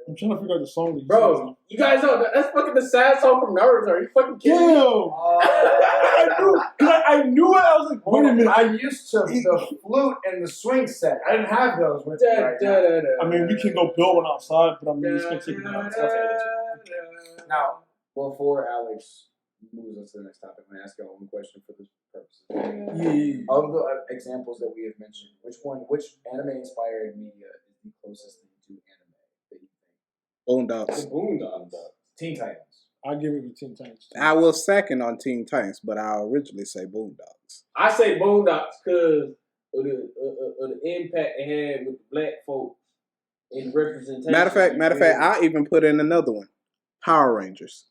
I'm trying to figure out the song that you bro, you guys know that's fucking the sad song from Naruto. Are you fucking said. kidding me? Yo, I knew it. I was like, wait a minute. I used to the flute and the swing set. I didn't have those with me right now. I mean, we can go build one outside, but I mean, it's gonna take me out. Now, before Alex moves us to the next topic, I'm going to ask y'all one question for this purpose. Yeah. Of the examples that we have mentioned, which anime-inspired media is the closest thing to anime that you think? Boondocks. Boondocks. Teen Titans. I'll give it to Teen Titans. I was second on Teen Titans, but I'll originally say Boondocks. I say Boondocks because of the impact it had with the black folks in representation. Matter of fact, I even put in another one. Power Rangers.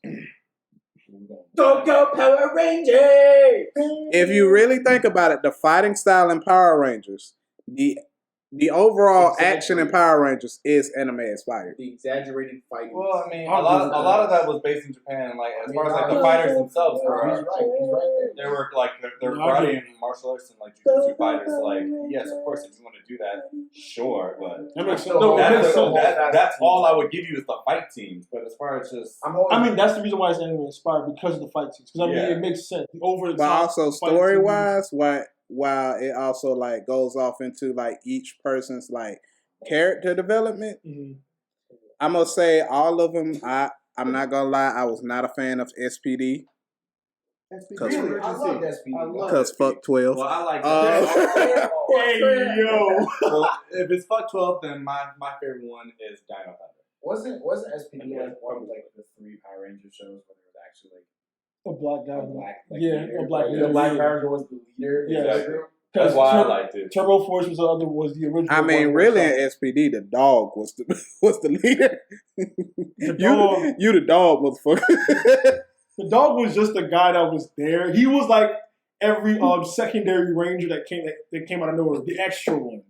Don't go Power Rangers! If you really think about it, the fighting style in Power Rangers, the overall action in Power Rangers is anime inspired. The exaggerated fighting. Well, I mean, a lot of that was based in Japan. Like as far as like the fighters themselves He's were, right. they were like they're No, I karate get and martial arts and like jujitsu fighters. Like yes, of course, if you want to do that, sure, but That makes sense. No, That makes that's- sense. that's all I would give you is the fight teams. But as far as just I mean, that's the reason why it's anime inspired, because of the fight scenes. Because I mean, Yeah. it makes sense. The over the But top also fight story scenes. wise, while it also like goes off into like each person's like character development, Mhm. I'm gonna say all of them. I'm not gonna lie, I was not a fan of SPD Really? I love that speed. because fuck 12. well, I like. Hey yo, Well, if it's fuck 12, then my favorite one is Dino Thunder. Wasn't SPD like one of like the 3 Power Ranger shows where there was actually a black guy. a black Yeah, a black the leader. Black Power Ranger was the leader. Yeah. of the group. That's why I liked it. Turbo Force was the original. I mean, one. really, in SPD, the dog was the leader. dog. you the dog, motherfucker. The dog was just the guy that was there. He was like every secondary ranger that came out of nowhere, the extra one.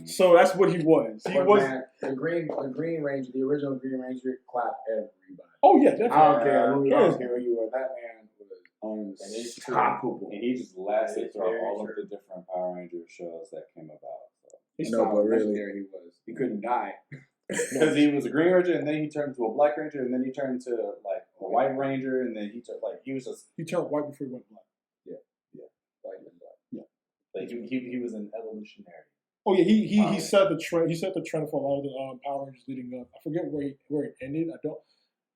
So that's what he was. He But was. man, the Green Ranger, the original Green Ranger, clapped everybody. Oh yeah, definitely. I don't care. I don't Yeah. care who you are. That man was unstoppable. And he just lasted through all of the different Power Ranger shows that came about. He's No, how but really- legendary he was. He couldn't die. Because he was a Green Ranger, and then he turned into a Black Ranger, and then he turned to like a White Ranger, and then he turned he was just He turned white before he went black. White and Black. Yeah. Like he was an evolutionary. Oh yeah, he set the trend. He set the trend for a lot of the Power Rangers leading up. I forget where it ended. I don't.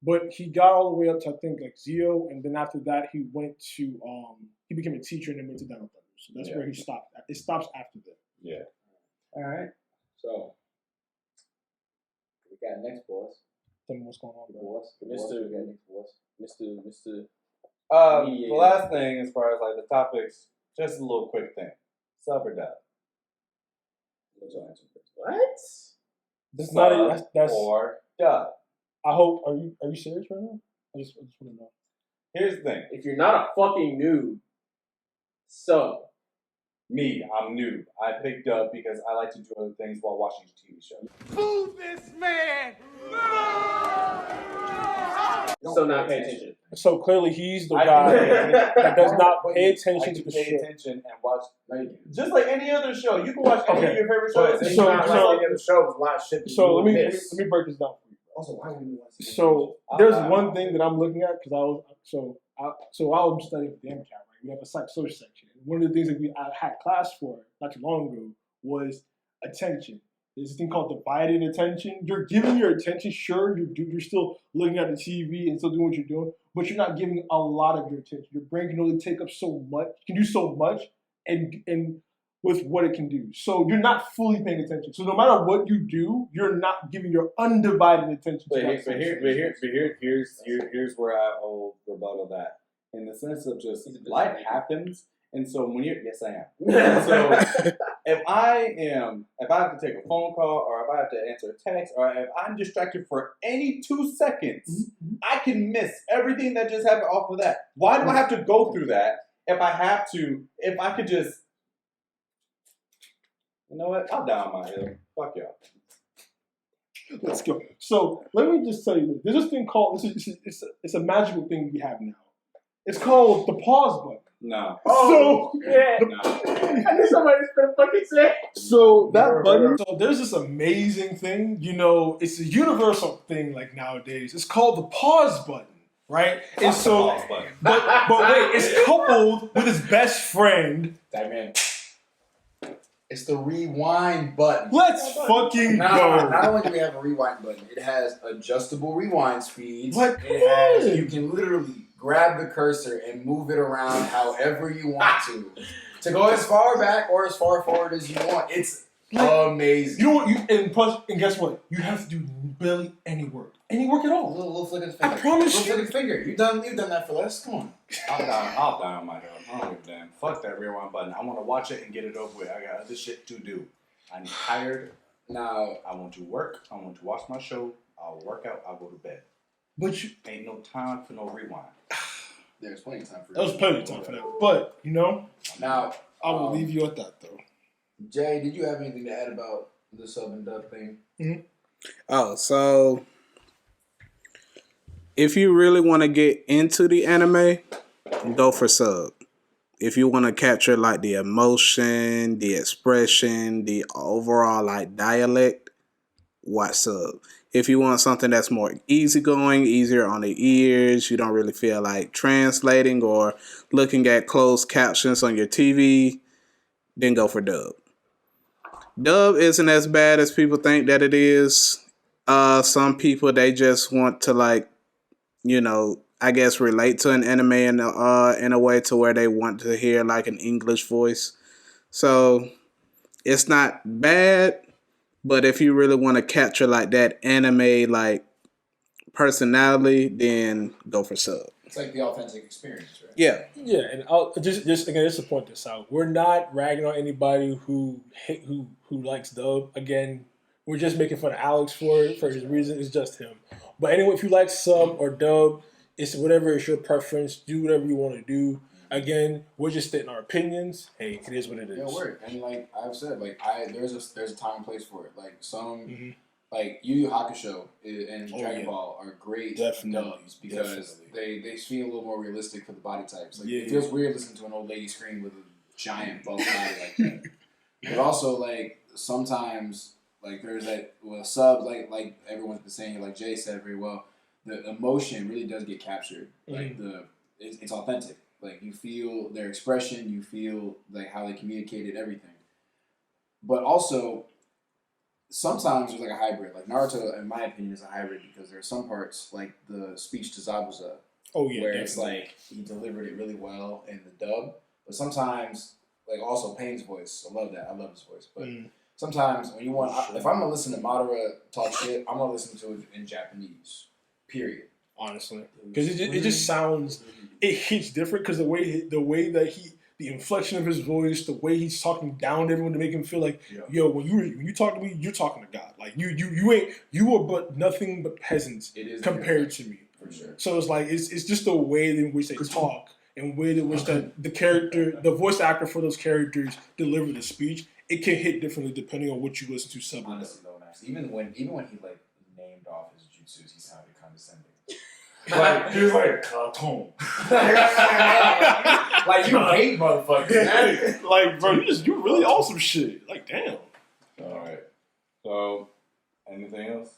But he got all the way up to I think like Zeo, and then after that he went to he became a teacher and then went to Dino Thunder. So that's where he stopped. It stops after that. Yeah. All right. So we got next boss. Tell me what's going on, bro. Boss. We got next boss. Mr. The last thing, as far as like the topics, just a little quick thing. Sub or dub? What? That's not it. That's. Or dub. I hope. Are you serious right now? I just want to know. Here's the thing. If you're not a fucking noob, so Me, I'm new. I picked up because I like to do other things while watching TV shows. so not pay attention. So clearly he's the I guy do. that does not pay I attention to can the pay show. attention and watch, just like any other show. You can watch any of your favorite But shows. so- Like any other show, there's a lot of shit. So let me break this down for you. Also, why would you watch this? So there's one thing that I'm looking at because I was studying for the MCAT, right? We have a psych social section. One of the things that I had class for not too long ago was attention. There's a thing called divided attention. You're giving your attention, sure, you're still looking at the TV and still doing what you're doing, but you're not giving a lot of your attention. Your brain can only take up so much, can do so much, and with what it can do. So you're not fully paying attention. So no matter what you do, you're not giving your undivided attention to that. Here's where I will rebuttal that. In the sense of just life happens, and so when you're I am. So if I have to take a phone call, or if I have to answer a text, or if I'm distracted for any 2 seconds, I can miss everything that just happened off of that. Why do I have to go through that if I could just, you know what? I'll die on my hill. Fuck y'all. Let's go. So let me just tell you this. There's this thing called, it's a magical thing we have now. It's called the pause button. No. Oh, So, yeah. No. I knew somebody's gonna fucking say. So that button, so there's this amazing thing, it's a universal thing like nowadays. It's called the pause button, right? And so, Pause button. but wait, it's coupled with his best friend. That man. It's the rewind button. Let's fucking go. Not only do we have a rewind button, it has adjustable rewind speeds. What? You can literally grab the cursor and move it around however you want to go as far back or as far forward as you want. It's amazing. You know what? And guess what? You have to do barely any work at A all. little flick of the finger. I promise Little you. flick of the finger. You've done that for less. Come on. I'll die on my hill. I don't give a damn. Fuck that rewind button. I want to watch it and get it over with. I got other shit to do. I'm tired. Now, I want to work. I want to watch my show. I'll work out. I'll go to bed. But you, Ain't no time for no rewind. there's plenty of time for that was plenty of time for that. But, Now, I will leave you at that, though. Jay, did you have anything to add about the sub and dub thing? Oh, so if you really want to get into the anime, go for sub. If you want to capture like the emotion, the expression, the overall like dialect, watch sub. If you want something that's more easygoing, easier on the ears, you don't really feel like translating or looking at closed captions on your TV, then go for dub. Dub isn't as bad as people think that it is. Some people, they just want to like, I guess relate to an anime in a way to where they want to hear like an English voice. So it's not bad, but if you really want to capture like that anime like personality, then go for sub. It's like the authentic experience, right? Yeah. Yeah, and I'll just to point this out, we're not ragging on anybody who likes dub. Again, we're just making fun of Alex for his reason. It's just him. But anyway, if you like sub or dub, it's whatever is your preference. Do whatever you want to do. Again, we're just stating our opinions. Hey, it is what it is. Yeah, word. And like I've said, like there's a time and place for it. Like some like Yu Yu Hakusho and Dragon Ball are great dubs because they feel a little more realistic for the body types. Like it feels weird listening to an old lady scream with a giant bulk body like that. But also like sometimes like there's that subs like everyone's been saying, like Jay said very well, the emotion really does get captured. Like it's authentic. Like you feel their expression, you feel like how they communicated everything. But also sometimes there's like a hybrid. Like Naruto, in my opinion, is a hybrid because there are some parts like the speech to Zabuza. Where it's like he delivered it really well in the dub. But sometimes, like also Pain's voice, I love that. I love his voice. But sometimes when you want, if I'm gonna listen to Madara talk shit, I'm gonna listen to it in Japanese. Period. Honestly, because it just sounds, it hits different because the way that the inflection of his voice, the way he's talking down to everyone to make him feel like, yo, when you talk to me, you're talking to God. Like you are but nothing but peasants compared to me. For sure. So it's like it's just the way in which they talk and way in which the voice actor for those characters deliver the speech. It can hit differently depending on what you listen to. Sub. Honestly, though, even when he like named off his jutsus, he sounded condescending. Like he was like cartoon. Like you hate motherfuckers. Like bro, you really awesome shit. Like damn. All right. So anything else?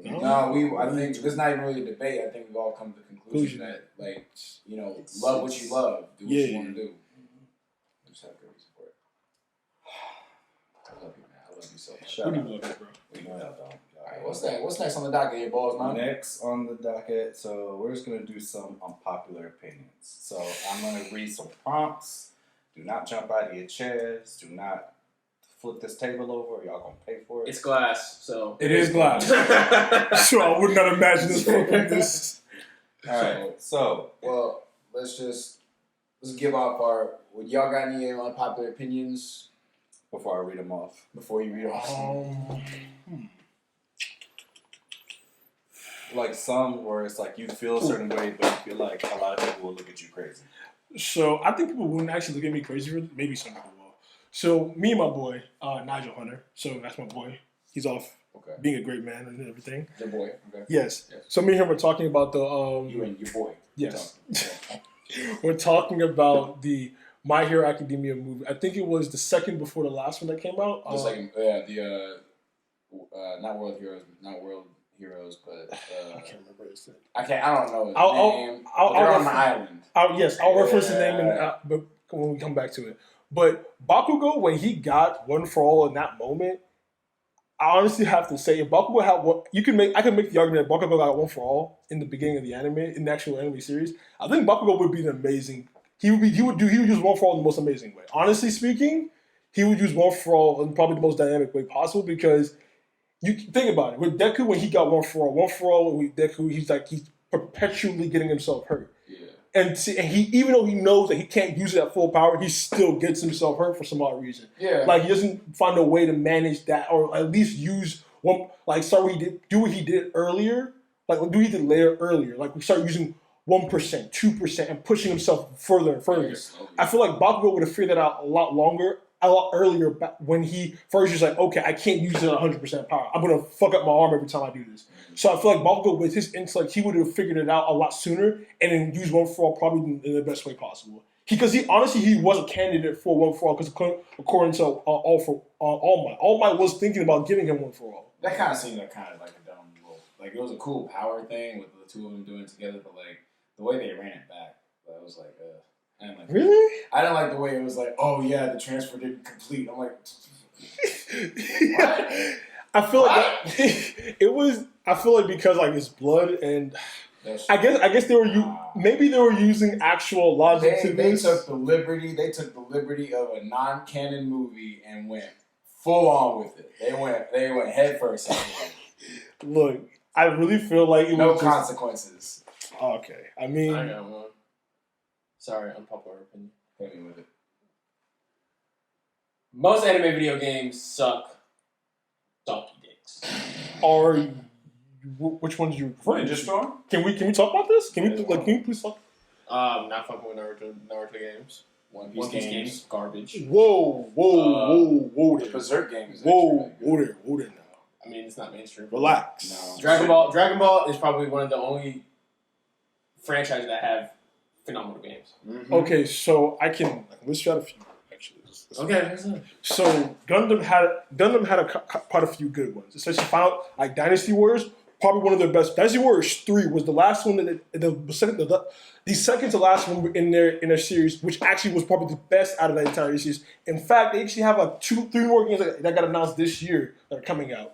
No, I think it's not even really a debate. I think we've all come to the conclusion that, like, you know, love what you love, do what you want to do. Just have good reason for it. I love you, man. I love you so much. What do you love, bro? Alright, what's next on the docket here, balls, man? Next on the docket, so we're just gonna do some unpopular opinions. So I'm gonna read some prompts. Do not jump out of your chairs. Do not flip this table over. Y'all gonna pay for it. It's glass, so It is glass. So I would not imagine this. All right. So well, let's give off our. Would y'all got any unpopular opinions before I read them off? before you read off? Like some where it's like you feel a certain way, but you feel like a lot of people will look at you crazy. So I think people wouldn't actually look at me crazy for it. Maybe some people will. So me and my boy, Nigel Hunter. So that's my boy. He's off being a great man and everything. Your boy. Okay. Yes. So me and him were talking about the You and your boy. Yes. We're talking about the My Hero Academia movie. I think it was the second before the last one that came out. The second, not World Heroes, but I can't remember his name. I don't know his name. They're on the island. I'll reference the name but when we come back to it. But Bakugou, when he got One for All in that moment, I honestly have to say, if Bakugou had one, I can make the argument that Bakugou got One for All in the beginning of the anime, in the actual anime series. I think Bakugou would be an amazing. He would use One for All in the most amazing way. Honestly speaking, he would use One for All in probably the most dynamic way possible because you think about it. With Deku, when he got One for All with Deku, he's perpetually getting himself hurt. And he, even though he knows that he can't use it at full power, he still gets himself hurt for some odd reason. Yeah. Like he doesn't find a way to manage that, or at least use one. Like do what he did earlier. Like do what he did later earlier. Like we start using 1%, 2%, and pushing himself further and further. I feel like Bakugou would have figured that out a lot earlier when he first was like, okay, I can't use it at 100% power. I'm gonna fuck up my arm every time I do this. So I feel like Bakugou, with his intellect, he would have figured it out a lot sooner and then use One for All probably in the best way possible. Because he was a candidate for One for All because according to All Might was thinking about giving him One for All. That kind of seemed like a dumb rule. Like it was a cool power thing with the two of them doing it together, but like the way they ran it back, I was like, I didn't like really? I didn't like the way it was like, oh yeah, the transfer didn't complete. I'm like, what? I feel like it was. I feel like because like it's blood and I guess they were maybe they were using actual logic to this. They took the liberty of a non-canon movie and went full on with it. They went head first. Look, I really feel like it no was consequences. Okay, I mean, I got one. Sorry, unpopular opinion. Hit me with it. Most anime video games suck donkey dicks. Which ones you refer to? Storm? Can we talk about this? Can you please talk? Not fucking with Naruto games. One Piece games garbage. Whoa there. Berserk games. Whoa there now. I mean, it's not mainstream. Relax. No. Dragon Ball is probably one of the only franchises that have phenomenal games. Mm-hmm. Okay, so I can list out a few actually. Okay. So Gundam had quite a few good ones, especially Final like Dynasty Warriors. Probably one of their best. Dynasty Warriors 3 was the last one the second to last one in their series, which actually was probably the best out of that entire series. In fact, they actually have like 2-3 more games that got announced this year that are coming out.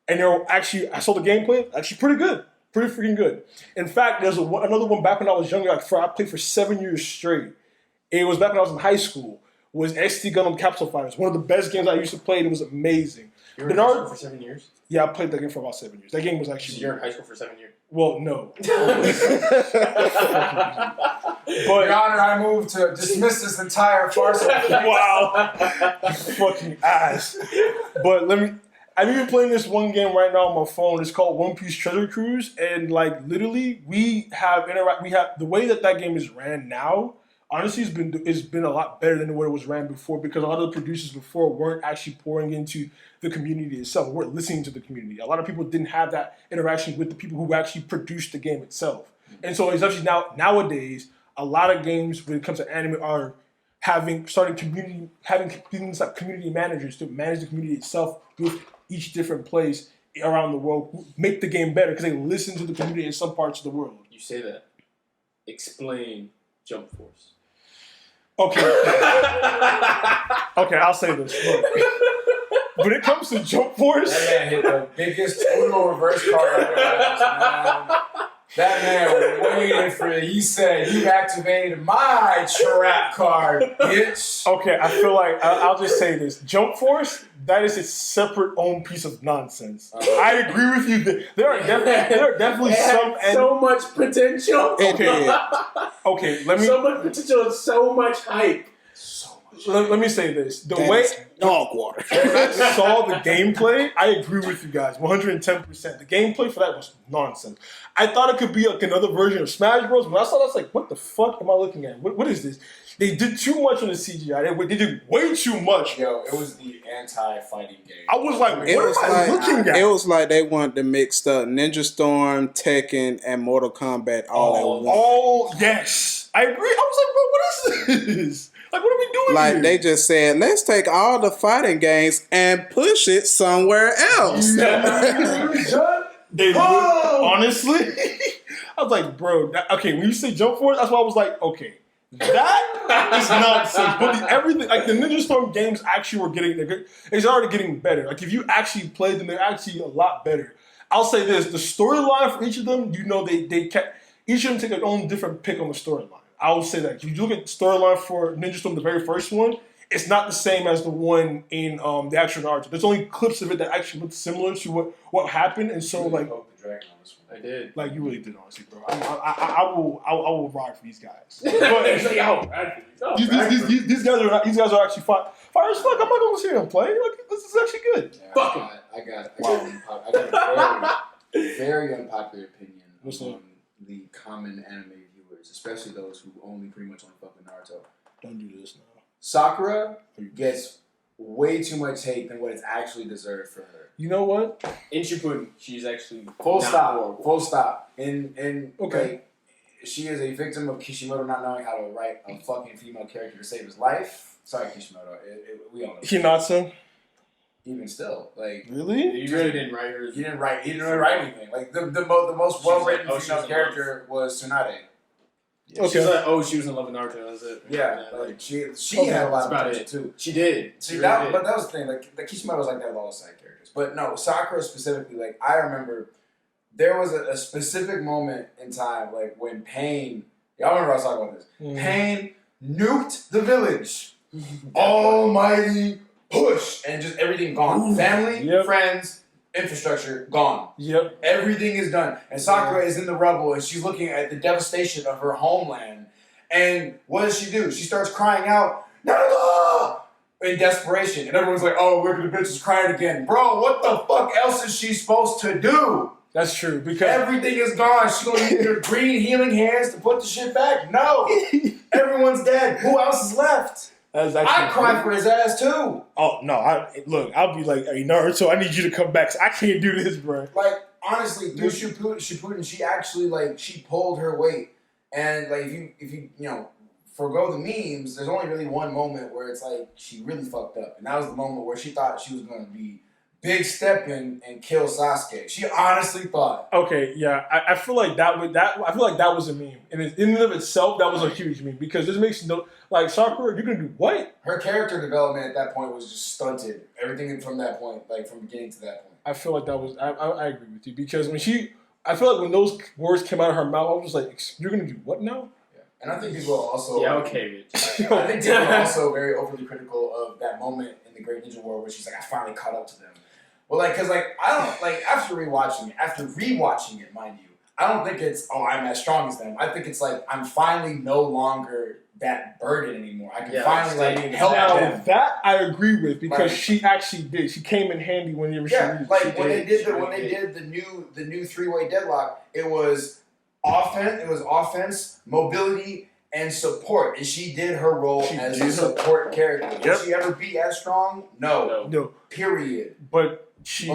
And they're actually, I saw the gameplay, actually pretty good. Pretty freaking good. In fact, there's another one back when I was younger, I played for 7 years straight. It was back when I was in high school, was SD Gundam Capsule Fighters. One of the best games I used to play, and it was amazing. You were in high school for 7 years? Yeah, I played that game for about 7 years. That game was actually... So you're in high school for 7 years? Well, no. But Your Honor, I move to dismiss this entire farce. Wow. Fucking ass. But I'm even playing this one game right now on my phone. It's called One Piece Treasure Cruise, and like literally, we have the way that game is ran now. Honestly, it's been a lot better than the way it was ran before because a lot of the producers before weren't actually pouring into the community itself. Weren't listening to the community. A lot of people didn't have that interaction with the people who actually produced the game itself. And so it's actually nowadays a lot of games when it comes to anime are having things like community managers to manage the community itself with each different place around the world who make the game better because they listen to the community in some parts of the world. You say that. Explain Jump Force. Okay. Okay, I'll say this. Look, when it comes to Jump Force, That man hit the biggest Uno reverse card I've ever had. That man waited for it. He said, "You activated my trap card, bitch." okay, I feel like I'll just say this. Jump Force, that is its separate own piece of nonsense. I agree with you. There are definitely some... so much potential. Okay, let me... So much potential and so much hype. Let me say this. The way dog water. when I saw the gameplay, I agree with you guys 110%. The gameplay for that was nonsense. I thought it could be like another version of Smash Bros. When I saw that, I was like, what the fuck am I looking at? What is this? They did too much on the CGI. They did way too much. Yo, it was the anti-fighting game. I was like, what am I looking at? It was like they wanted to mix up Ninja Storm, Tekken, and Mortal Kombat all at once. Oh, yes. I agree. I was like, bro, what is this? Like, what are we doing Like here? they just said, let's take all the fighting games and push it somewhere else. They honestly, I was like, bro, okay, when you say Jump Force, that's why I was like, okay, that is nonsense. But everything, like the Ninja Storm games actually it's already getting better. Like if you actually played them, they're actually a lot better. I'll say this, the storyline for each of them, they kept, each of them take their own different pick on the storyline. I will say that. If you look at the storyline for Ninja Storm, the very first one, it's not the same as the one in the actual Naruto. There's only clips of it that actually look similar to what happened, and so like, I did. like you really did, honestly, bro. I will ride for these guys. But these guys are actually fire as fuck. I'm not gonna sit here and play. Like this is actually good. Yeah, Fuck 'em. I got a very unpopular opinion What's on the common anime viewers, especially those who only pretty much only fuck with Naruto. Don't do this now. Sakura gets way too much hate than what it's actually deserved for her. You know what? In Shippuden, she's actually Full not stop. horrible. Full stop. And Okay. like, she is a victim of Kishimoto not knowing how to write a fucking female character to save his life. Sorry, Kishimoto. We all know. Hinata? Even still, like Really? You really didn't write her. he didn't write anything. Like the most well written She was female in character was Tsunade. She was Okay. like, she was in love with Naruto. That's it. Yeah, like she Okay, had a lot that's of about potential too. She did. See She that, really but did. that was the thing. Like the Kishimoto was like that with all the side characters, but no, Sakura specifically. Like I remember, there was a specific moment in time, like when Pain. Y'all remember I was talking about this. Pain nuked the village. Almighty push and just everything gone. Family, Yep. friends, infrastructure gone. Yep. Everything is done. And Sakura is in the rubble and she's looking at the devastation of her homeland. And what does she do? She starts crying out, Naruto! In desperation. And everyone's like, oh, look at the bitch is crying again. Bro, what the fuck else is she supposed to do? That's true because Everything is gone. She gonna use her green healing hands to put the shit back? No. Everyone's dead. Who else is left? That's actually I cried for his ass too. Oh no! I'll be like, hey Naruto, I need you to come back. I can't do this, bro. Like honestly, through Shippuden, she actually like she pulled her weight, and like if you forgo the memes, there's only really one moment where it's like she really fucked up, and that was the moment where she thought she was gonna be big stepping and kill Sasuke. She honestly thought. Okay, yeah, I feel like that was a meme, and in and of itself, that was a huge meme because this makes no like Sakura. You're gonna do what? Her character development at that point was just stunted. Everything from that point, like from beginning to that point. I feel like that was. I agree with you because I feel like when those words came out of her mouth, I was just like, you're gonna do what now? Yeah. And I think people are also. Yeah, okay, Rich. I think people are also very overly critical of that moment in the Great Ninja War where she's like, I finally caught up to them. Well, like, cause like I don't like after rewatching it, mind you, I don't think it's I'm as strong as them. I think it's like I'm finally no longer that burden anymore. I can finally like help them. That I agree with because she actually did. She came in handy whenever she needed. Like when they did the new 3-way deadlock, it was offense, mobility, and support, and she did her role as a support character. Yep. Did she ever be as strong? No. Period. But she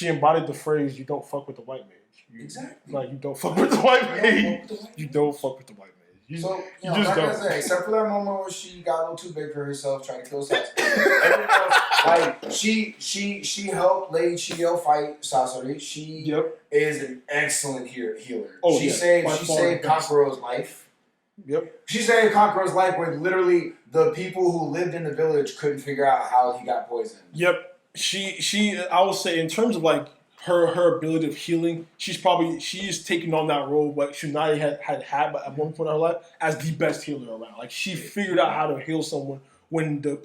embodied the phrase, "You don't fuck with the white mage." Exactly. Like you don't fuck with the white mage. You don't fuck with the white mage. You just don't. Like I said, except for that moment where she got a little too big for herself, trying to kill Sasuke. Everything else, like she helped Lady Chiyo fight Sasori. She is an excellent healer. Oh, she saved Kakuro's life. Yep. She saved Kakuro's life when literally the people who lived in the village couldn't figure out how he got poisoned. Yep. She I would say in terms of like her ability of healing, she's taking on that role what Tsunade had at one point in her life as the best healer around. Like she figured out how to heal someone when the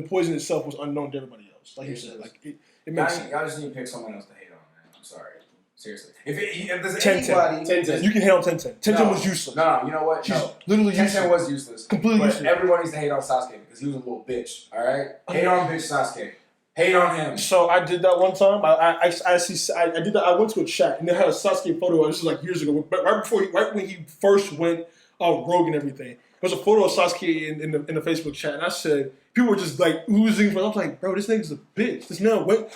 poison itself was unknown to everybody else. Like you said, like it makes sense. Y'all just need to pick someone else to hate on, man. I'm sorry. Seriously. If there's anybody... Tenten. You can hate on Tenten. Tenten was useless. No, you know what? Literally useless. Tenten was useless. Completely useless. Everyone needs to hate on Sasuke because he was a little bitch, alright? Hate on bitch Sasuke. Hate on him. So I did that one time. I did that. I went to a chat and they had a Sasuke photo. This was like years ago, but right when he first went rogue and everything. There was a photo of Sasuke in the Facebook chat, and I said people were just like oozing. I was like, bro, this nigga's a bitch. This man went.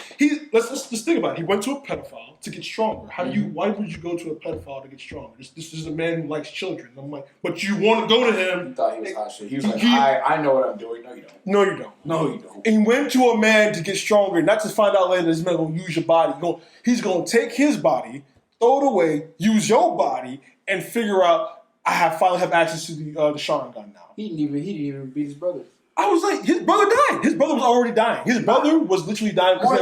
Let's just think about it. He went to a pedophile to get stronger. Why would you go to a pedophile to get stronger? This is a man who likes children. I'm like, but you want to go to him? He thought he was hot shit. He was like, I know what I'm doing. No, you don't. No, you don't. No, you don't. And he went to a man to get stronger, not to find out later this man gonna use your body. He's gonna take his body, throw it away, use your body, and figure out finally have access to the Sharingan now. He didn't even beat his brother. I was like, his brother died. His brother was already dying. His brother was literally dying. More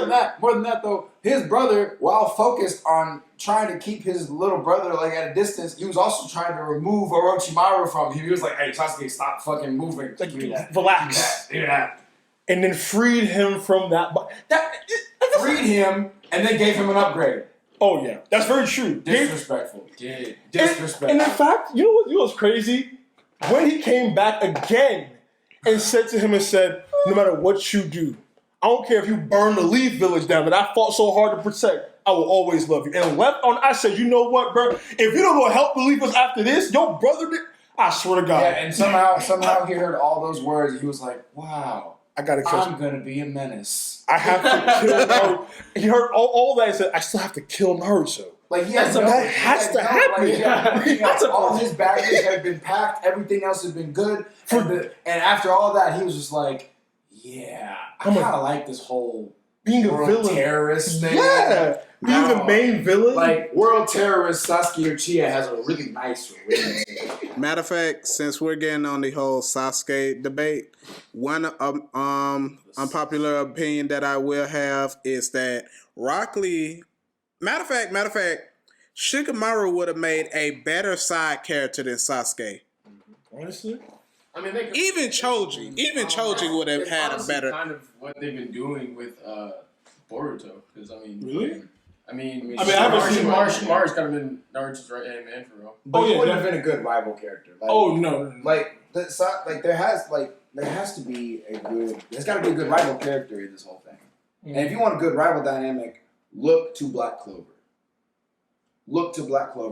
than that though, his brother, while focused on trying to keep his little brother like at a distance, he was also trying to remove Orochimaru from him. He was like, hey, Sasuke, stop fucking moving. Like, relax. Do that. And then freed him from that. Freed him and then gave him an upgrade. Oh yeah, that's very true. Disrespectful. Disrespectful. And in fact, you know what's crazy? When he came back again and said to him and said, no matter what you do, I don't care if you burn the Leaf Village down that I fought so hard to protect, I will always love you. And left on, I said, you know what, bro? If you don't go help the Leafers after this, your brother did. I swear to God. Yeah, and somehow he heard all those words. He was like, wow. I gotta kill I'm gonna be a menace. I have to kill Naruto. He heard all that and said, I still have to kill Naruto. Like he that has to happen. All his baggage had been packed. Everything else had been good. And after all that, he was just like, "Yeah, I kind of like this whole being a villain terrorist thing. Yeah, being the main villain. Like world terrorist Sasuke Uchiha has a really nice relationship. Matter of fact, since we're getting on the whole Sasuke debate, one unpopular opinion that I will have is that Rock Lee. Matter of fact, Shikamaru would have made a better side character than Sasuke. Honestly, I mean, even Choji would have had a better. Kind of what they've been doing with Boruto, because I mean, really. I mean, I haven't seen Mars kind of been Naruto's right hand man for real. But he wouldn't have been a good rival character. Like, no. There has to be a good. There's got to be a good rival character in this whole thing. Mm-hmm. And if you want a good rival dynamic, look to Black Clover.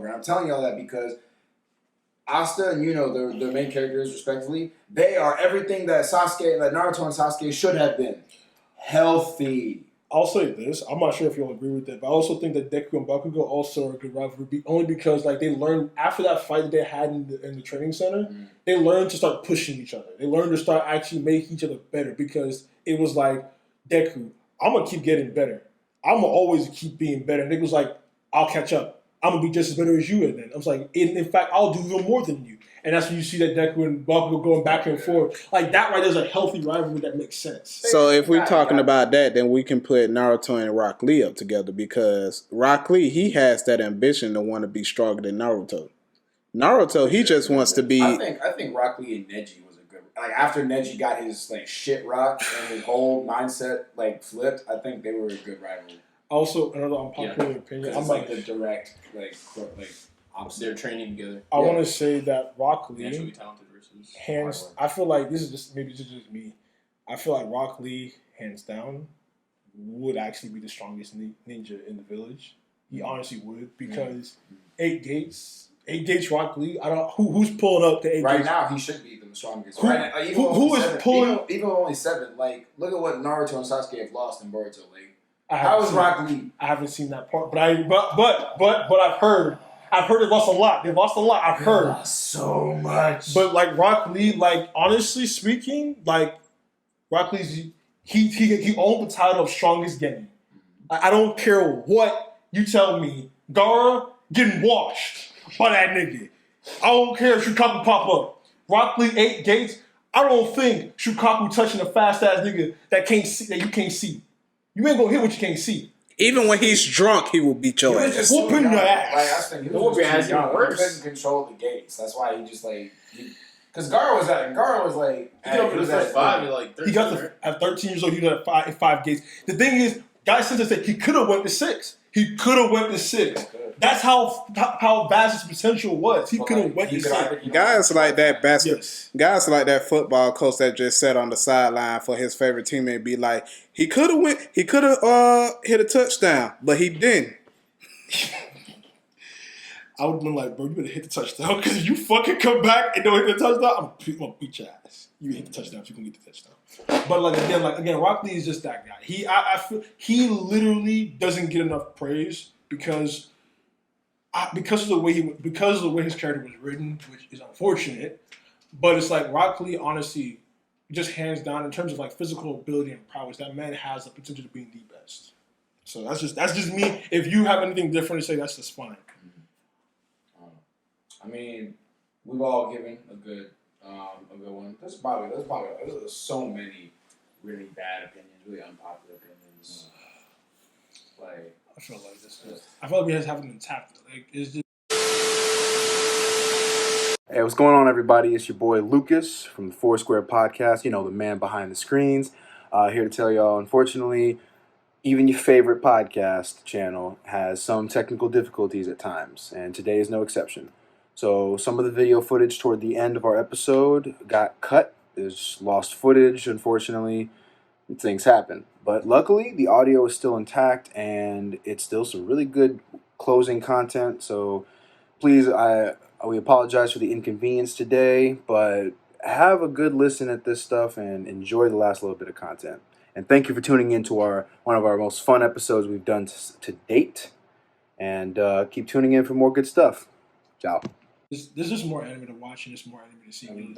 And I'm telling y'all that because Asta and Yuno, the main characters respectively, they are everything that Naruto and Sasuke should have been. Healthy. I'll say this. I'm not sure if you'll agree with that, but I also think that Deku and Bakugou also are a good rivalry, only because like they learned after that fight that they had in the training center, they learned to start pushing each other. They learned to start actually making each other better because it was like, Deku, I'm gonna keep getting better. I'm gonna always keep being better. And Nick was like, I'll catch up. I'm gonna be just as better as you. And then I was like, in fact, I'll do even more than you. And that's when you see that Deku and Bakugou going back and forth. Like that right there's a healthy rivalry that makes sense. So if we're talking about that, then we can put Naruto and Rock Lee up together because Rock Lee, he has that ambition to want to be stronger than Naruto. Naruto, he just wants to be. I think Rock Lee and Neji was a good. Like after Neji got his like shit rocked and his whole mindset like flipped, I think they were a good rivalry. Also, another unpopular opinion. I'm like the direct like they're training together. I want to say that Rock Lee, naturally talented versus hands. I feel like this is just me. I feel like Rock Lee, hands down, would actually be the strongest ninja in the village. He honestly would because 8 Gates, Rock Lee. I don't who's pulling up the 8 right Gates now. He should be the strongest. Who, right now, who is pulling? Even only 7. Like look at what Naruto and Sasuke have lost in Boruto. Like How is Rock Lee? I haven't seen that part, but I've heard. I've heard they lost a lot. They've lost a lot. I've heard so much. But like Rock Lee, like honestly speaking, like Rock Lee's he owned the title of strongest Genin. I don't care what you tell me. Gaara getting washed by that nigga. I don't care if Shukaku pop up. Rock Lee 8 Gates. I don't think Shukaku touching a fast ass nigga that you can't see. You ain't gonna hit what you can't see. Even when he's drunk, he will beat your ass. Whooping your ass. Like I think he was just too young. He couldn't control the gates. That's why he just like because Gaara was like he got the first 5 at like 13. He got at 13 years old. He got 5 Gates. The thing is, guys since said he could have went to 6. He could have went to 6. That's how vast his potential was. He could have went to 6. Guys like that guys like that football coach that just sat on the sideline for his favorite teammate be like, he could have hit a touchdown, but he didn't. I would have been like, bro, you better hit the touchdown because if you fucking come back and don't hit the touchdown, I'm gonna beat your ass. You hit the touchdown, so you can get the touchdown. But again, Rock Lee is just that guy. I feel he literally doesn't get enough praise because of the way his character was written, which is unfortunate. But it's like Rock Lee, honestly, just hands down in terms of like physical ability and prowess, that man has the potential to be the best. So that's just me. If you have anything different to say, that's just fine. I mean, we've all given a good one. There's so many really bad opinions, really unpopular opinions. Like I feel like we just haven't been tapped. Like it's just. Hey, what's going on, everybody? It's your boy Lucas from the Foursquare Podcast. You know, the man behind the screens. Here to tell y'all, unfortunately, even your favorite podcast channel has some technical difficulties at times, and today is no exception. So some of the video footage toward the end of our episode got cut. There's lost footage, unfortunately. Things happen. But luckily, the audio is still intact, and it's still some really good closing content. So please, we apologize for the inconvenience today, but have a good listen at this stuff and enjoy the last little bit of content. And thank you for tuning in to one of our most fun episodes we've done to date. And keep tuning in for more good stuff. Ciao. There's just more anime to watch and there's more anime to see. And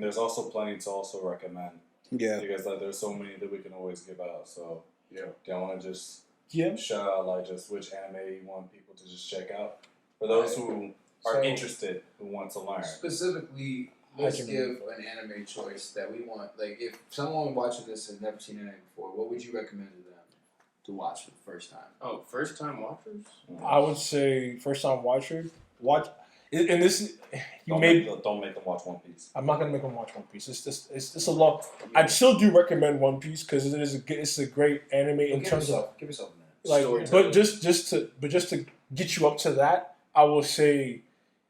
there's also plenty to also recommend. Yeah. Because there's so many that we can always give out. So do y'all want to just shout out which anime you want people to just check out? For those who are interested, who want to learn. Specifically, let's give an anime choice that we want. Like if someone watching this has never seen anime before, what would you recommend to them to watch for the first time? Oh, first time watchers? I would say first time watcher. And this, don't make them watch One Piece. I'm not gonna make them watch One Piece. It's a long. I still do recommend One Piece because it's a great anime in terms of give yourself a minute. Like, but just to get you up to that, I will say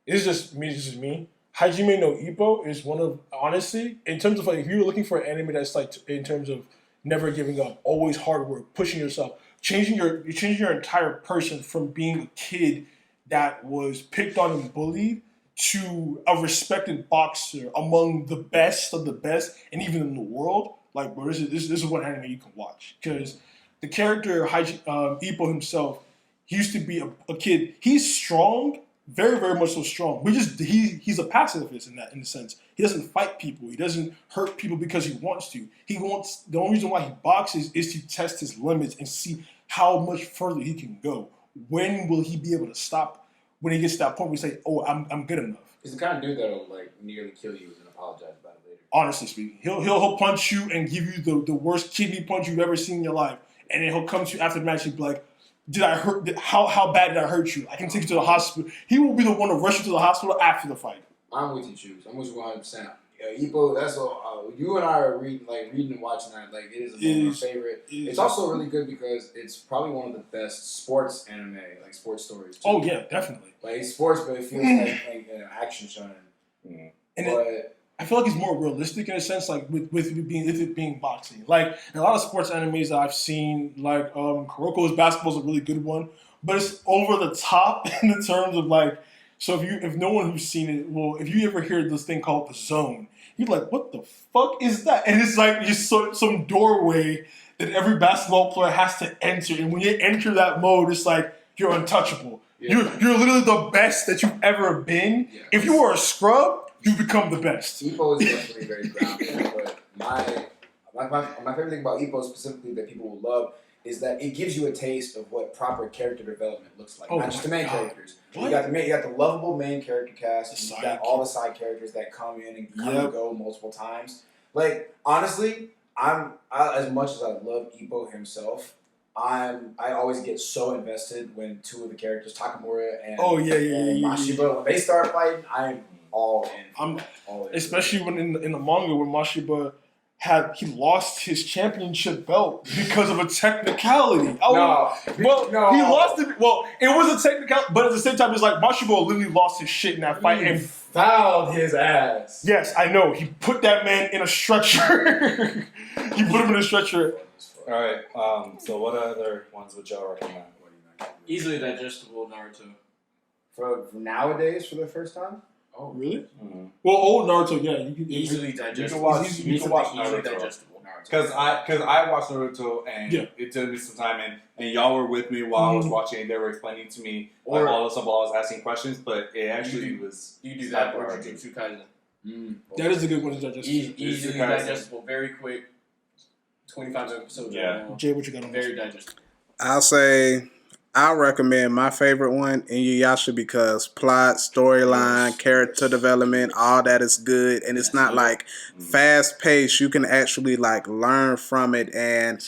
it's just me. Hajime no Ippo is one of, honestly, in terms of like if you're looking for an anime that's like in terms of never giving up, always hard work, pushing yourself, changing your entire person from being a kid that was picked on and bullied to a respected boxer among the best of the best, and even in the world, like, bro, this is one anime you can watch. Because the character, Ippo himself, he used to be a kid. He's strong, very, very much so strong. He's a pacifist in the sense. He doesn't fight people. He doesn't hurt people because he wants to. The only reason why he boxes is to test his limits and see how much further he can go. When will he be able to stop? When he gets to that point where he say, "Oh, I'm good enough." He's the kind of dude that'll like nearly kill you and apologize about it later. Honestly speaking, he'll punch you and give you the worst kidney punch you've ever seen in your life, and then he'll come to you after the match and be like, "Did I hurt? How bad did I hurt you? I can take you to the hospital." He will be the one to rush you to the hospital after the fight. I'm with you, Choose. I'm with you 100%. Ippo, that's all. You and I are reading and watching that. Like, it is my favorite. It's also really good because it's probably one of the best sports anime, like sports stories. Too. Oh yeah, definitely. Like it's sports, but it feels like an action shonen. And but I feel like it's more realistic in a sense, like with it being boxing. Like in a lot of sports animes that I've seen, like Kuroko's basketball is a really good one, but it's over the top in the terms of like. So if no one who's seen it, well, if you ever hear this thing called the zone, you're like, what the fuck is that? And it's like just some doorway that every basketball player has to enter, and when you enter that mode, it's like you're untouchable. Yeah. You're literally the best that you've ever been. Yeah. If you are a scrub, you become the best. Ippo is definitely very grounded, but my favorite thing about Ippo specifically that people will love is that it gives you a taste of what proper character development looks like. Not just the main characters. You got the lovable main character cast, and you got all the side characters that come in and come and go multiple times. Like, honestly, I as much as I love Ippo himself, I always get so invested when two of the characters, Takamura and Mashiba, when they start fighting, I'm all in. I'm all in. Especially when in the manga when Mashiba he lost his championship belt because of a technicality. He lost it. Well, it was a technicality, but at the same time, it's like Mashiba literally lost his shit in that fight and fouled his ass. Yes, I know. He put that man in a stretcher. He put him in a stretcher. All right. So what other ones would y'all recommend? Easily digestible Naruto. For nowadays, for the first time. Oh, really? Mm-hmm. Well, old Naruto, yeah. You can easily digestible. You can watch Naruto. Digestible Naruto. Because I watched Naruto and it took me some time and y'all were with me while I was watching and they were explaining to me all the stuff while I was asking questions, but it actually was... You do that or Jujutsu Kaisen. That is a good one to digest. Easily digestible, very quick. 25 episodes. Yeah. Jay, what you got on Very digestible. I'll recommend my favorite one, Inuyasha, because plot, storyline, character development, all that is good, and it's not like fast paced. You can actually like learn from it and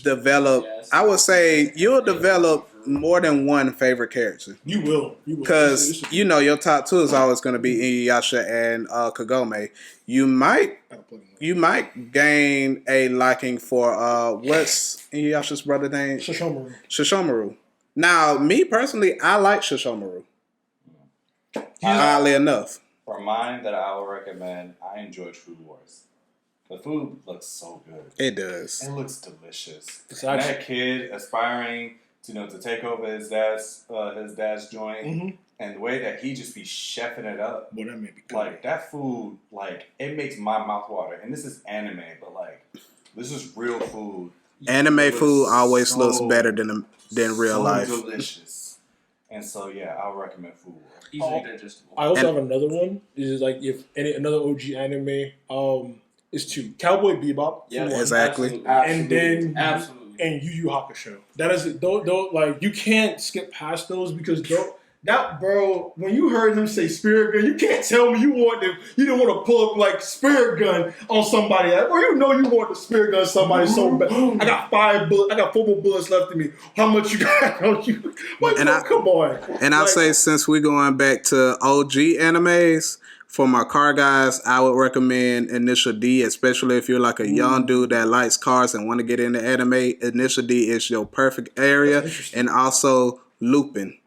develop. I would say you'll develop more than one favorite character. You will, because your top two is always going to be Inuyasha and Kagome. You might gain a liking for what's Inuyasha's brother name? Shishomaru. Now, me personally, I like Shishomaru. Oddly enough. For mine that I would recommend, I enjoyed Food Wars. The food looks so good. It does. It looks delicious. And that kid aspiring to take over his dad's joint, and the way that he just be chefing it up. Well, that made me good. Like that food, like it makes my mouth water. And this is anime, but like this is real food. Anime food always looks better than real life. Delicious. And so I'll recommend Food Wars. Easily digestible. I also have another one. Is like another OG anime. Is two Cowboy Bebop. Yeah, exactly. And then and Yu Yu Hakusho. That is don't like you can't skip past those because when you heard him say spirit gun, you can't tell me you didn't want to pull up like spirit gun on somebody. Or you want the spirit gun on somebody so bad. I got 4 more bullets left in me. How much you got on you? Come on. And I'll say since we're going back to OG animes, for my car guys, I would recommend Initial D, especially if you're like a young dude that likes cars and want to get into anime. Initial D is your perfect area. And also Lupin.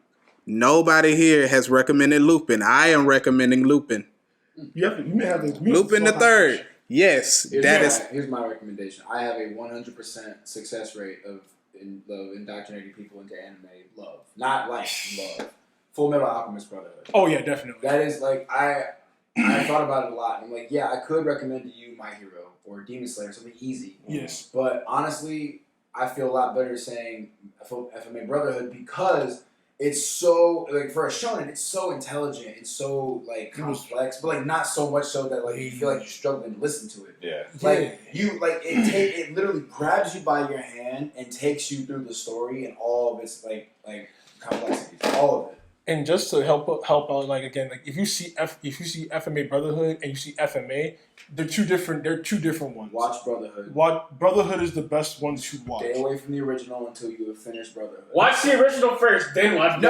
Nobody here has recommended Lupin. I am recommending Lupin. Lupin the Third. Yes, Here's my recommendation. I have a 100% success rate of indoctrinating people into anime love. Not like love. Full Metal Alchemist Brotherhood. Oh yeah, definitely. That is like I thought about it a lot. And I'm like, yeah, I could recommend to you My Hero or Demon Slayer, something easy. Yes. But honestly, I feel a lot better saying FMA Brotherhood because it's so like for a shonen, it's so intelligent, it's so like complex, but like not so much so that like you feel like you're struggling to listen to it. Yeah. Like you like it literally grabs you by your hand and takes you through the story and all of its like complexities, all of it. And just to help out, like again, like if you see FMA Brotherhood and you see FMA, they're two different ones. Watch Brotherhood. Brotherhood is the best one to watch. Stay away from the original until you have finished Brotherhood. Watch the original first, then watch No.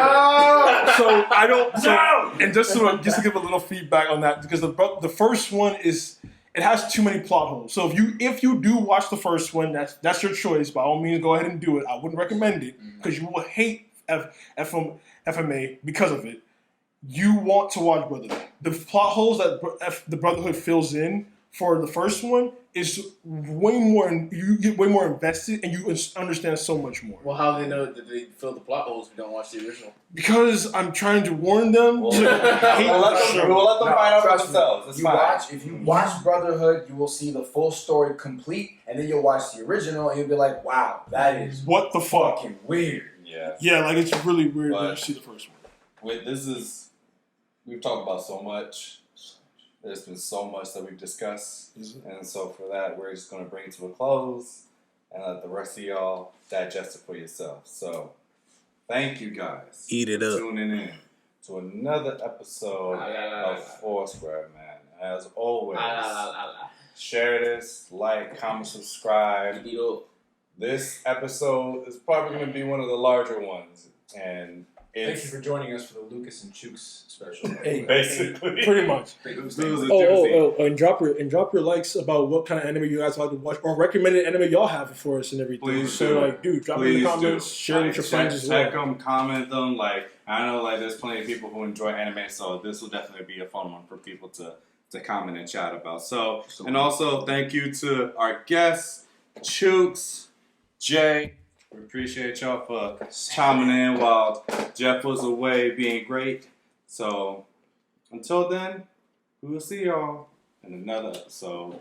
So I don't. No. And just to give a little feedback on that, because the first one it has too many plot holes. So if you do watch the first one, that's your choice. By all means, go ahead and do it. I wouldn't recommend it because you will hate FMA because of it. You want to watch Brotherhood. The plot holes that the Brotherhood fills in for the first one is way more. You get way more invested and you understand so much more. Well, how do they know that they fill the plot holes if you don't watch the original? Because I'm trying to warn them. We'll let them find out for themselves. It's fine. If you watch Brotherhood, you will see the full story complete, and then you'll watch the original, and you'll be like, "Wow, that is what the fuck." fucking weird." Yeah, like it's really weird when you see the first one. We've talked about so much. There's been so much that we've discussed, and so for that, we're just going to bring it to a close and let the rest of y'all digest it for yourself. So, thank you guys. Eat it for up. tuning in to another episode of Foursquare, man. As always, share this, like, comment, subscribe. This episode is probably going to be one of the larger ones, and Thank you for joining us for the Lucas and Chooks special. basically, pretty much. And drop your likes about what kind of anime you guys like to watch, or recommended anime y'all have for us and everything. Please so do. like, dude, drop it in the comments, share it with your friends as well. Check them, comment them. Like, I know, like, there's plenty of people who enjoy anime, so this will definitely be a fun one for people to comment and chat about. So, and also thank you to our guests, Chooks, Jay. We appreciate y'all for chiming in while Jeff was away being great. So, until then, we will see y'all in another episode.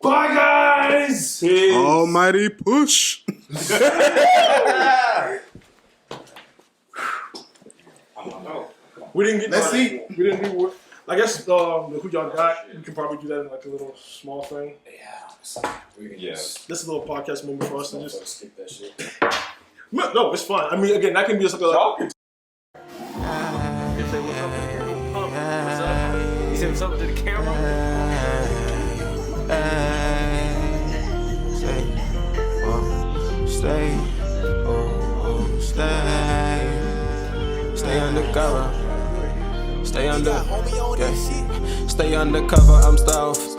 Bye, guys! Peace. Almighty push. We didn't get. Let's see. We didn't do. I guess who y'all got? We can probably do that in like a little small thing. Yes. This is a little podcast moment for us to just skip that shit. No, it's fine. I mean, again, that can be just like a. You say what's up to the camera? Stay undercover. Stay undercover, I'm stealth.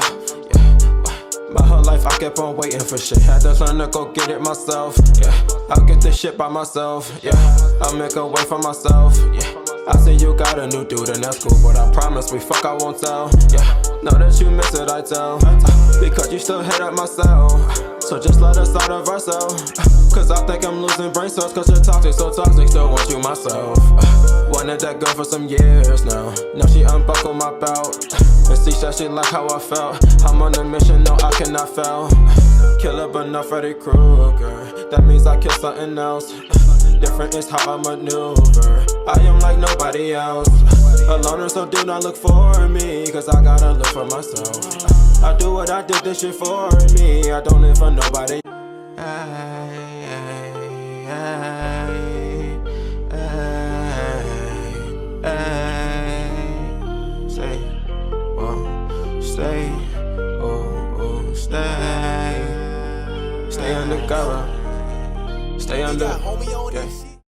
My whole life I kept on waiting for shit. Had to learn to go get it myself. Yeah, I'll get this shit by myself. Yeah, I'll make a way for myself. Yeah, I see you got a new dude and that's cool, but I promise we fuck I won't tell. Yeah, know that you miss it I tell. Because you still hit up my cell. So just let us out of ourselves. Cause I think I'm losing brain cells. Cause you're toxic, so toxic, still want you myself. Wanted that girl for some years now. Now she unbuckled my belt. And see that she like how I felt. I'm on a mission, no I cannot fail. Killer but not Freddy Krueger. That means I kill something else. Different is how I maneuver. I am like nobody else. A loner, so do not look for me. Cause I gotta look for myself. I do what I did this shit for me. I don't live for nobody. Stay undercover. Stay under.